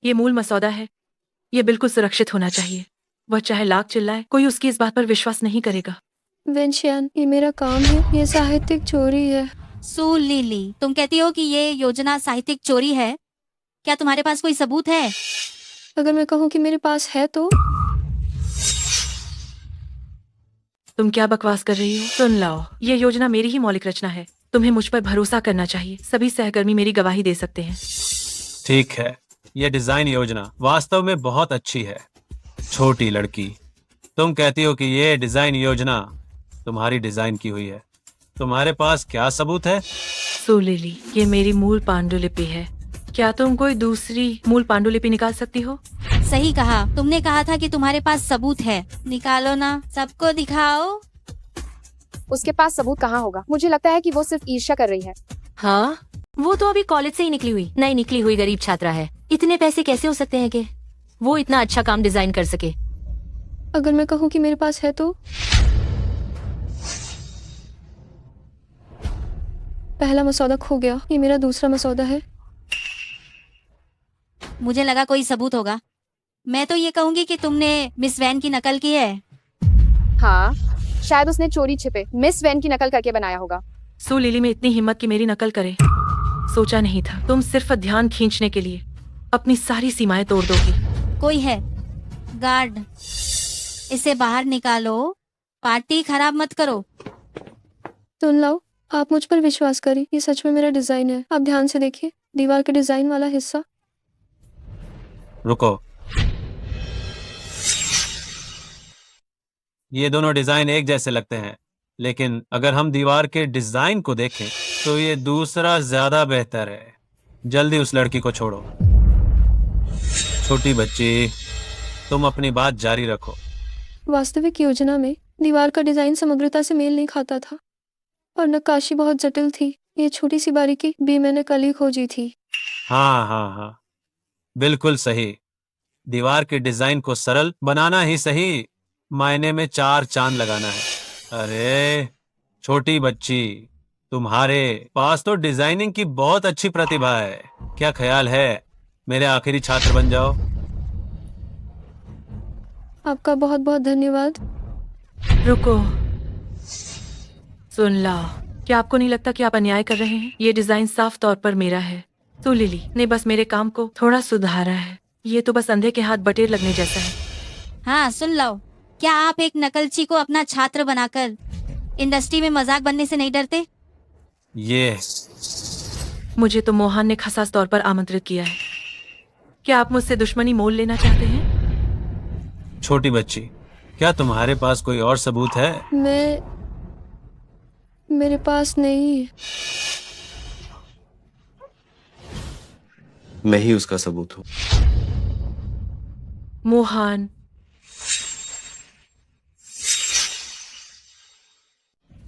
ये मूल मसौदा है, ये बिल्कुल सुरक्षित होना चाहिए। वह चाहे लाख चिल्लाए, कोई उसकी इस बात पर विश्वास नहीं करेगा। वेंशियान, ये मेरा काम है, ये साहित्यिक चोरी है। सू लिली, तुम कहती हो कि ये योजना साहित्यिक चोरी है। क्या तुम्हारे पास कोई सबूत है? अगर मैं कहूँ कि मेरे पास है तो? तुम क्या बकवास कर रही हो? सुन लाओ, ये योजना मेरी ही मौलिक रचना है। तुम्हें मुझ पर भरोसा करना चाहिए। सभी सहकर्मी मेरी गवाही दे सकते हैं। ठीक है, यह डिजाइन योजना वास्तव में बहुत अच्छी है। छोटी लड़की, तुम कहती हो कि यह डिजाइन योजना तुम्हारी डिजाइन की हुई है। तुम्हारे पास क्या सबूत है? सो लिली, ये मेरी मूल पांडुलिपि है। क्या तुम कोई दूसरी मूल पांडुलिपि निकाल सकती हो? सही कहा, तुमने कहा था कि तुम्हारे पास सबूत है। निकालो ना, सबको दिखाओ। उसके पास सबूत कहाँ होगा? मुझे लगता है कि वो सिर्फ ईर्ष्या कर रही है। हाँ, वो तो अभी कॉलेज से ही निकली हुई नई निकली हुई गरीब छात्रा है। इतने पैसे कैसे हो सकते हैं कि वो इतना अच्छा काम डिजाइन कर सके? अगर मैं कहूँ कि मेरे पास है तो? पहला मसौदा खो गया, ये मेरा दूसरा मसौदा है। मुझे लगा कोई सबूत होगा। मैं तो ये कहूंगी कि तुमने मिस वैन की नकल की है। हाँ, शायद उसने चोरी छिपे मिस वैन की नकल करके बनाया होगा। सो लिली में इतनी हिम्मत की मेरी नकल करे, सोचा नहीं था। तुम सिर्फ ध्यान खींचने के लिए अपनी सारी सीमाएं तोड़ दोगी। कोई है? गार्ड, इसे बाहर निकालो। पार्टी खराब मत करो। सुन लाओ, आप मुझ पर विश्वास करिए, ये सच में मेरा डिजाइन है। आप ध्यान से देखिए, दीवार के डिजाइन वाला हिस्सा। रुको, ये दोनों डिजाइन एक जैसे लगते हैं, लेकिन अगर हम दीवार के डिजाइन को देखें तो ये दूसरा ज्यादा बेहतर है। जल्दी उस लड़की को छोड़ो। छोटी बच्ची, तुम अपनी बात जारी रखो। वास्तविक योजना में दीवार का डिजाइन समग्रता से मेल नहीं खाता था और नक्काशी बहुत जटिल थी। ये छोटी सी बारीकी भी मैंने कल ही खोजी थी। हाँ हाँ हाँ, बिल्कुल सही। दीवार के डिजाइन को सरल बनाना ही सही मायने में 4 चांद लगाना है। अरे छोटी बच्ची, तुम्हारे पास तो डिजाइनिंग की बहुत अच्छी प्रतिभा है। क्या ख्याल है मेरे आखिरी छात्र बन जाओ? आपका बहुत बहुत धन्यवाद। रुको, सुन लाओ, क्या आपको नहीं लगता कि आप अन्याय कर रहे हैं? ये डिजाइन साफ तौर पर मेरा है। तो लिली ने बस मेरे काम को थोड़ा सुधारा है। ये तो बस अंधे के हाथ बटेर लगने जैसा है। हाँ, सुन लो, क्या आप एक नकलची को अपना छात्र बनाकर इंडस्ट्री में मजाक बनने से नहीं डरते? ये मुझे तो मोहन ने खसास तौर पर आमंत्रित किया है। क्या आप मुझसे दुश्मनी मोल लेना चाहते हैं? छोटी बच्ची, क्या तुम्हारे पास कोई और सबूत है? मेरे पास नहीं। मैं ही उसका सबूत हूँ। मोहन,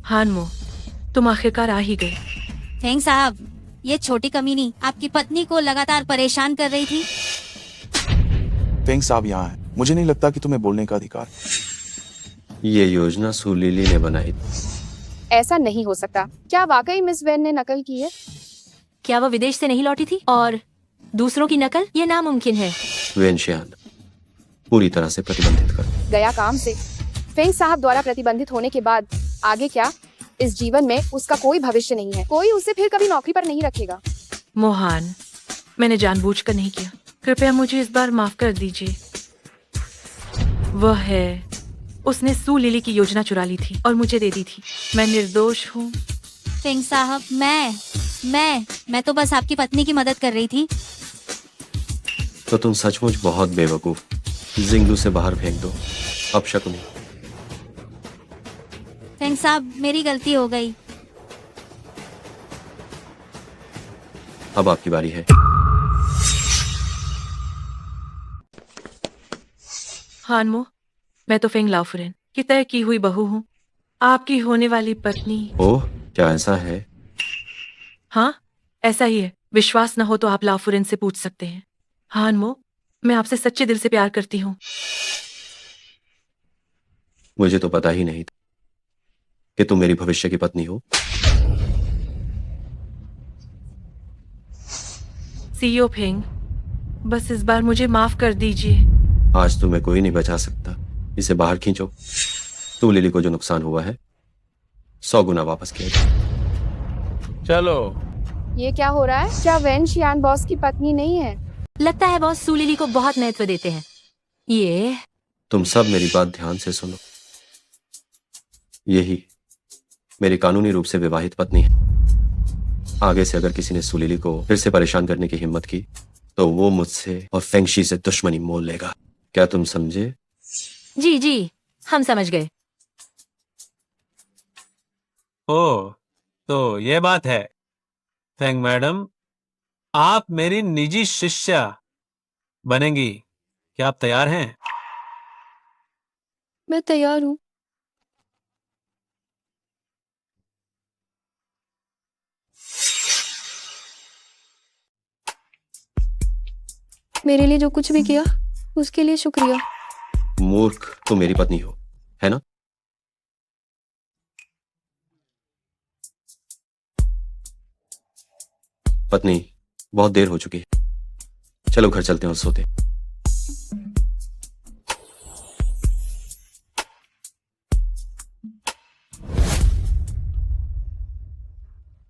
हानमो, तुम आखिरकार आ ही गए। थैंक साहब, ये छोटी कमीनी आपकी पत्नी को लगातार परेशान कर रही थी। फेंग साहब यहाँ है। मुझे नहीं लगता कि तुम्हें बोलने का अधिकार है। ये योजना सुलीली ने बनाई थी। ऐसा नहीं हो सकता। क्या वाकई मिस वेन ने नकल की है? क्या वो विदेश से नहीं लौटी थी और दूसरों की नकल? ये नामुमकिन है। वेनशियान पूरी तरह से प्रतिबंधित कर। गया काम से। फेंग साहब द्वारा प्रतिबंधित होने के बाद आगे क्या? इस जीवन में उसका कोई भविष्य नहीं है। कोई उसे फिर कभी नौकरी पर नहीं रखेगा। मोहन, मैंने जानबूझकर नहीं किया। कृपया मुझे इस बार माफ कर दीजिए। वह है, उसने सू लिली की योजना चुरा ली थी और मुझे दे दी थी। मैं निर्दोष हूँ। फेंग साहब, मैं तो बस आपकी पत्नी की मदद कर रही थी। तो तुम सचमुच बहुत बेवकूफ। जिंगलू से बाहर फेंक दो। अब शकुनी। फेंग साहब, मेरी गलती हो गई। अब आपकी बारी है। हानमो, मैं तो फेंग लाओफुरेन की तय की हुई बहू हूँ, आपकी होने वाली पत्नी। ओह, क्या ऐसा है? हाँ, ऐसा ही है। विश्वास न हो तो आप लाओफुरेन से पूछ सकते हैं। हानमो, मैं आपसे सच्चे दिल से प्यार करती हूँ। मुझे तो पता ही नहीं था कि तुम मेरी भविष्य की पत्नी हो। सीईओ फेंग, बस इस बार मुझे माफ कर दीजिए। आज तुम्हें कोई नहीं बचा सकता। इसे बाहर खींचो। तू लिली को जो नुकसान हुआ है 100 गुना वापस किया जाए। चलो। ये क्या हो रहा है? क्या वेन शियान बॉस की पत्नी नहीं है? लगता है बॉस सू लिली को बहुत महत्व देते हैं। ये तुम सब मेरी बात ध्यान से सुनो। यही मेरी कानूनी रूप से विवाहित पत्नी है। आगे से अगर किसी ने सुलीली को फिर से परेशान करने की हिम्मत की तो वो मुझसे और फेंगशी से दुश्मनी मोल लेगा। क्या तुम समझे? जी जी, हम समझ गए। ओह, तो ये बात है। फेंग मैडम, आप मेरी निजी शिष्या बनेंगी। क्या आप तैयार हैं? मैं तैयार हूँ। मेरे लिए जो कुछ भी किया उसके लिए शुक्रिया। मूर्ख, तुम मेरी पत्नी हो, है ना? पत्नी, बहुत देर हो चुकी है। चलो घर चलते हैं और सोते हैं।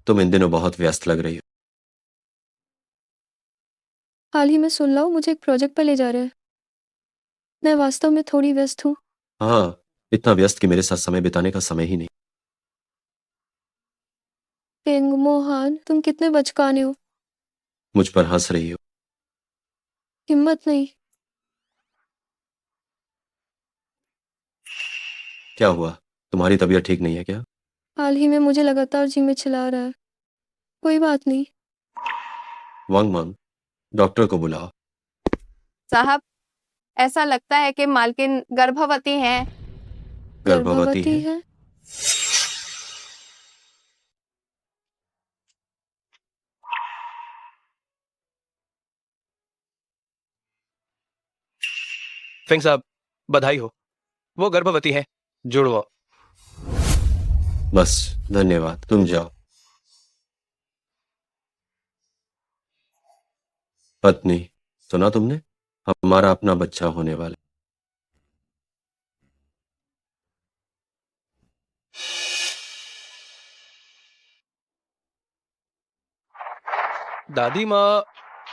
तुम इन दिनों बहुत व्यस्त लग रही हो। हाल ही में सुन लो, मुझे एक प्रोजेक्ट पर ले जा रहे हैं। मैं वास्तव में थोड़ी व्यस्त हूँ। हाँ, इतना व्यस्त कि मेरे साथ समय बिताने का समय ही नहीं। फेंग, मोहन, तुम कितने बचकाने हो। मुझ पर हंस रही हो। हिम्मत नहीं। क्या हुआ? तुम्हारी तबीयत ठीक नहीं है क्या? हाल ही में मुझे लगातार जी में चिल्ला रहा है। कोई बात नहीं। वांग मंग, डॉक्टर को बुलाओ। साहब, ऐसा लगता है कि मालकिन गर्भवती हैं। गर्भवती है? फेंग साहब, बधाई हो। वो गर्भवती है। जुड़वा। बस, धन्यवाद। तुम जाओ। पत्नी, सुना तुमने? हमारा अपना बच्चा होने वाला। दादी माँ,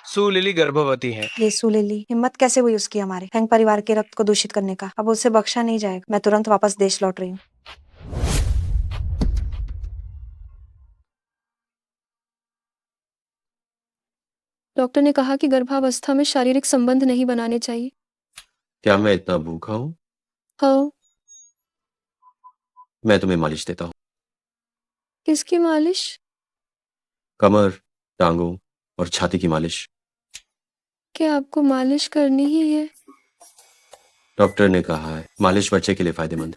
सू लिली गर्भवती है। ये सुलीली, हिम्मत कैसे हुई उसकी हमारे फेंग परिवार के रक्त को दूषित करने का? अब उसे बख्शा नहीं जाएगा। मैं तुरंत वापस देश लौट रही हूँ। डॉक्टर ने कहा कि गर्भावस्था में शारीरिक संबंध नहीं बनाने चाहिए। क्या मैं इतना भूखा हूँ? हाँ। मैं तुम्हें मालिश देता हूँ। किसकी मालिश? कमर, टांगों और छाती की मालिश। क्या आपको मालिश करनी ही है? डॉक्टर ने कहा है मालिश बच्चे के लिए फायदेमंद।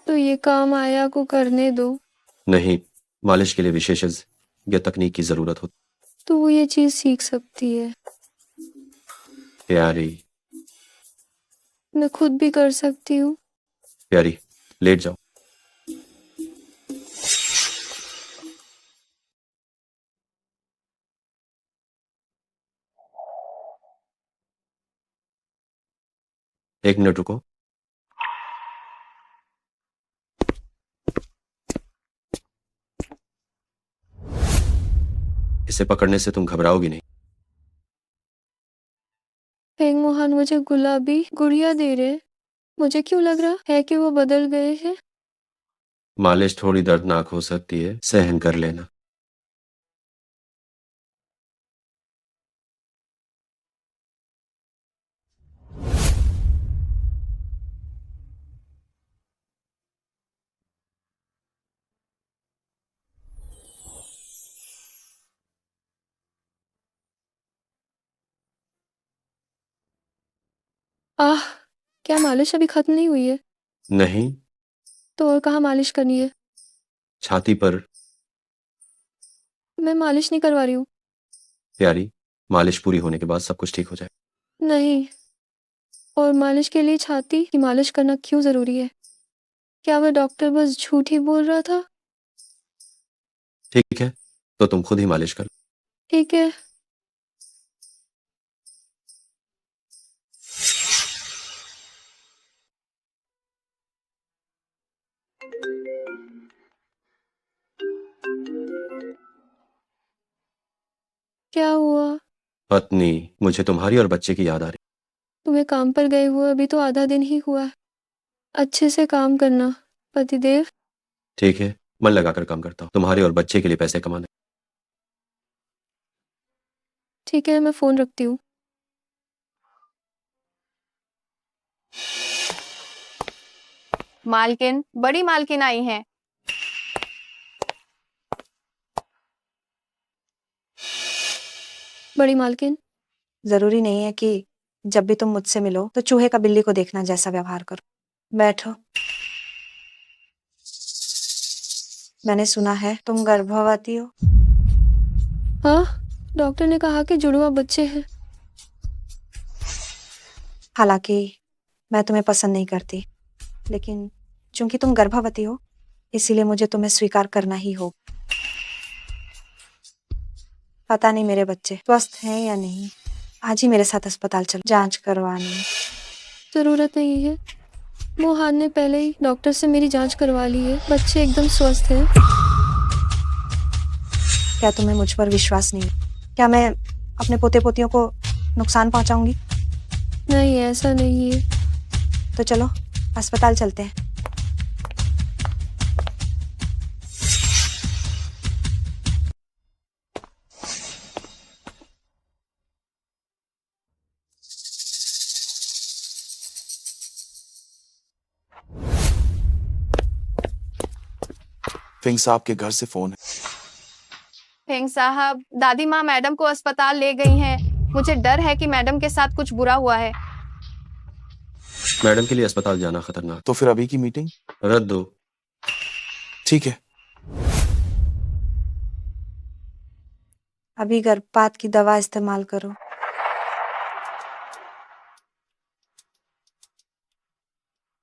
तो ये काम आया को करने दो। नहीं, मालिश के लिए विशेषज्ञ तकनीक की जरूरत होती। तो वो ये चीज सीख सकती है। प्यारी, मैं खुद भी कर सकती हूँ। प्यारी, लेट जाओ। एक मिनट रुको। इसे पकड़ने से तुम घबराओगी नहीं। फेंग मोहन मुझे गुलाबी गुड़िया दे रहे। मुझे क्यों लग रहा है कि वो बदल गए हैं। मालिश थोड़ी दर्दनाक हो सकती है, सहन कर लेना। आह, क्या मालिश अभी खत्म नहीं हुई है? नहीं, तो और कहाँ मालिश करनी है? छाती पर। मैं मालिश नहीं करवा रही हूँ। प्यारी, मालिश पूरी होने के बाद सब कुछ ठीक हो जाए। नहीं, और मालिश के लिए छाती की मालिश करना क्यों जरूरी है? क्या वह डॉक्टर बस झूठ ही बोल रहा था? ठीक है, तो तुम खुद ही मालिश कर। ठीक है। क्या हुआ? पत्नी, मुझे तुम्हारी और बच्चे की याद आ रही। तुम्हें काम पर गए हुए अभी तो आधा दिन ही हुआ है। अच्छे से काम करना पतिदेव। ठीक है, मन लगाकर काम करता हूँ, तुम्हारे और बच्चे के लिए पैसे कमाने। ठीक है, मैं फोन रखती हूँ। मालकिन, बड़ी मालकिन आई हैं। बड़ी मालकिन, जरूरी नहीं है कि जब भी तुम मुझसे मिलो तो चूहे का बिल्ली को देखना जैसा व्यवहार करो। बैठो। मैंने सुना है तुम गर्भवती हो। हाँ, डॉक्टर ने कहा कि जुड़वा बच्चे हैं। हालांकि मैं तुम्हें पसंद नहीं करती, लेकिन चूंकि तुम गर्भवती हो इसीलिए मुझे तुम्हें स्वीकार करना ही होगा। पता नहीं मेरे बच्चे स्वस्थ हैं या नहीं। आज ही मेरे साथ अस्पताल चलो, जांच करवानी। जरूरत नहीं है, मोहन ने पहले ही डॉक्टर से मेरी जांच करवा ली है। बच्चे एकदम स्वस्थ हैं। क्या तुम्हें मुझ पर विश्वास नहीं? क्या मैं अपने पोते पोतियों को नुकसान पहुंचाऊंगी? नहीं, ऐसा नहीं है। तो चलो अस्पताल चलते हैं। फेंग साहब के घर से फोन है। फेंग साहब, दादी माँ मैडम को अस्पताल ले गई हैं। मुझे डर है कि मैडम के साथ कुछ बुरा हुआ है। मैडम के लिए अस्पताल जाना खतरनाक। तो फिर अभी की मीटिंग रद्द दो। ठीक है। अभी गर्भपात की दवा इस्तेमाल करो।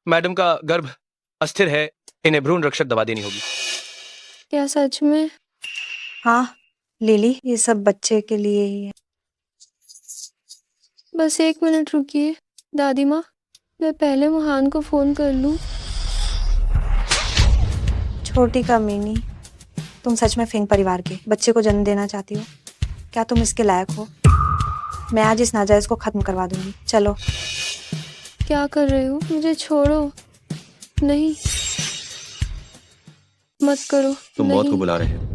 मैडम का गर्भ अस्थिर है, इन्हें भ्रूण रक्षक दवा देनी होगी। क्या सच में? हाँ लिली, ये सब बच्चे के लिए ही है। बस 1 मिनट रुकिए दादी माँ, मैं पहले मोहन को फोन कर लूँ। छोटी कमीनी, तुम सच में फेंग परिवार के बच्चे को जन्म देना चाहती हो? क्या तुम इसके लायक हो? मैं आज इस नाजायज को खत्म करवा दूंगी। चलो। क्या कर रहे हो? मुझे छोड़ो। नहीं, मत करो। तुम मौत को नहीं। बुला रहे हैं।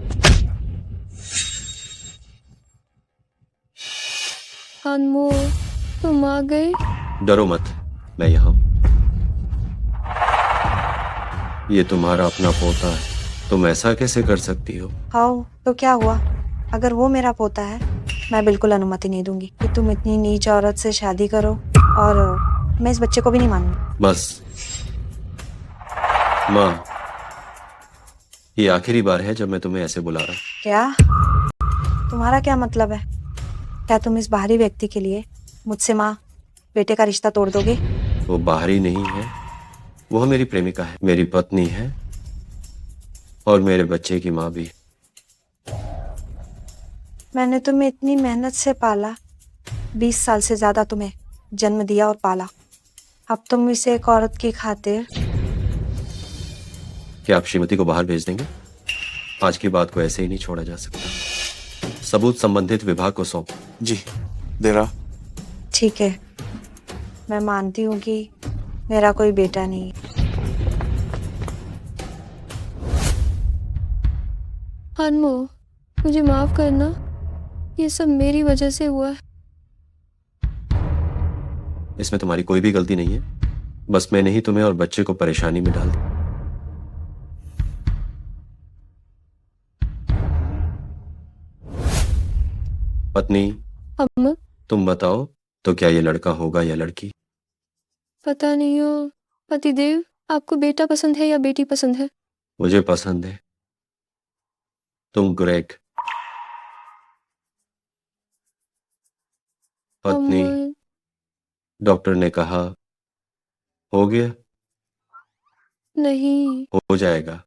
अनमोल, तुम आ गए। डरो मत, मैं यहाँ हूं। ये तुम्हारा अपना पोता है, तुम ऐसा कैसे कर सकती हो? हाउ, तो क्या हुआ? अगर वो मेरा पोता है, मैं बिल्कुल अनुमति नहीं दूंगी कि तुम इतनी नीच औरत से शादी करो, और मैं इस बच्चे को भी नहीं मानूंगी। बस माँ, ये आखिरी बार है जब मैं तुम्हें ऐसे बुला रहा हूँ। क्या? तुम्हारा क्या मतलब है? क्या तुम इस बाहरी व्यक्ति के लिए मुझसे माँ बेटे का रिश्ता तोड़ दोगे? वो बाहरी नहीं है, वह मेरी प्रेमिका है, मेरी पत्नी है और मेरे बच्चे की माँ भी। मैंने तुम्हें इतनी मेहनत से पाला, 20 साल से ज्यादा तुम्हें जन्म दिया और पाला। अब तुम इसे एक औरत की खातिर। क्या आप श्रीमती को बाहर भेज देंगे? आज की बात को ऐसे ही नहीं छोड़ा जा सकता। सबूत संबंधित विभाग को सौंप। जी दे रहा। ठीक है, मैं मानती हूँ कि मेरा कोई बेटा नहीं है। अनमोल, मुझे माफ करना, ये सब मेरी वजह से हुआ है। इसमें तुम्हारी कोई भी गलती नहीं है, बस मैंने ही तुम्हें और बच्चे को परेशानी में डाल दिया। पत्नी, अम्मा, तुम बताओ तो क्या ये लड़का होगा या लड़की? पता नहीं हो पतिदेव, आपको बेटा पसंद है या बेटी पसंद है? मुझे पसंद है। तुम ग्रेग। पत्नी, अम्मा, डॉक्टर ने कहा हो गया, नहीं। हो जाएगा।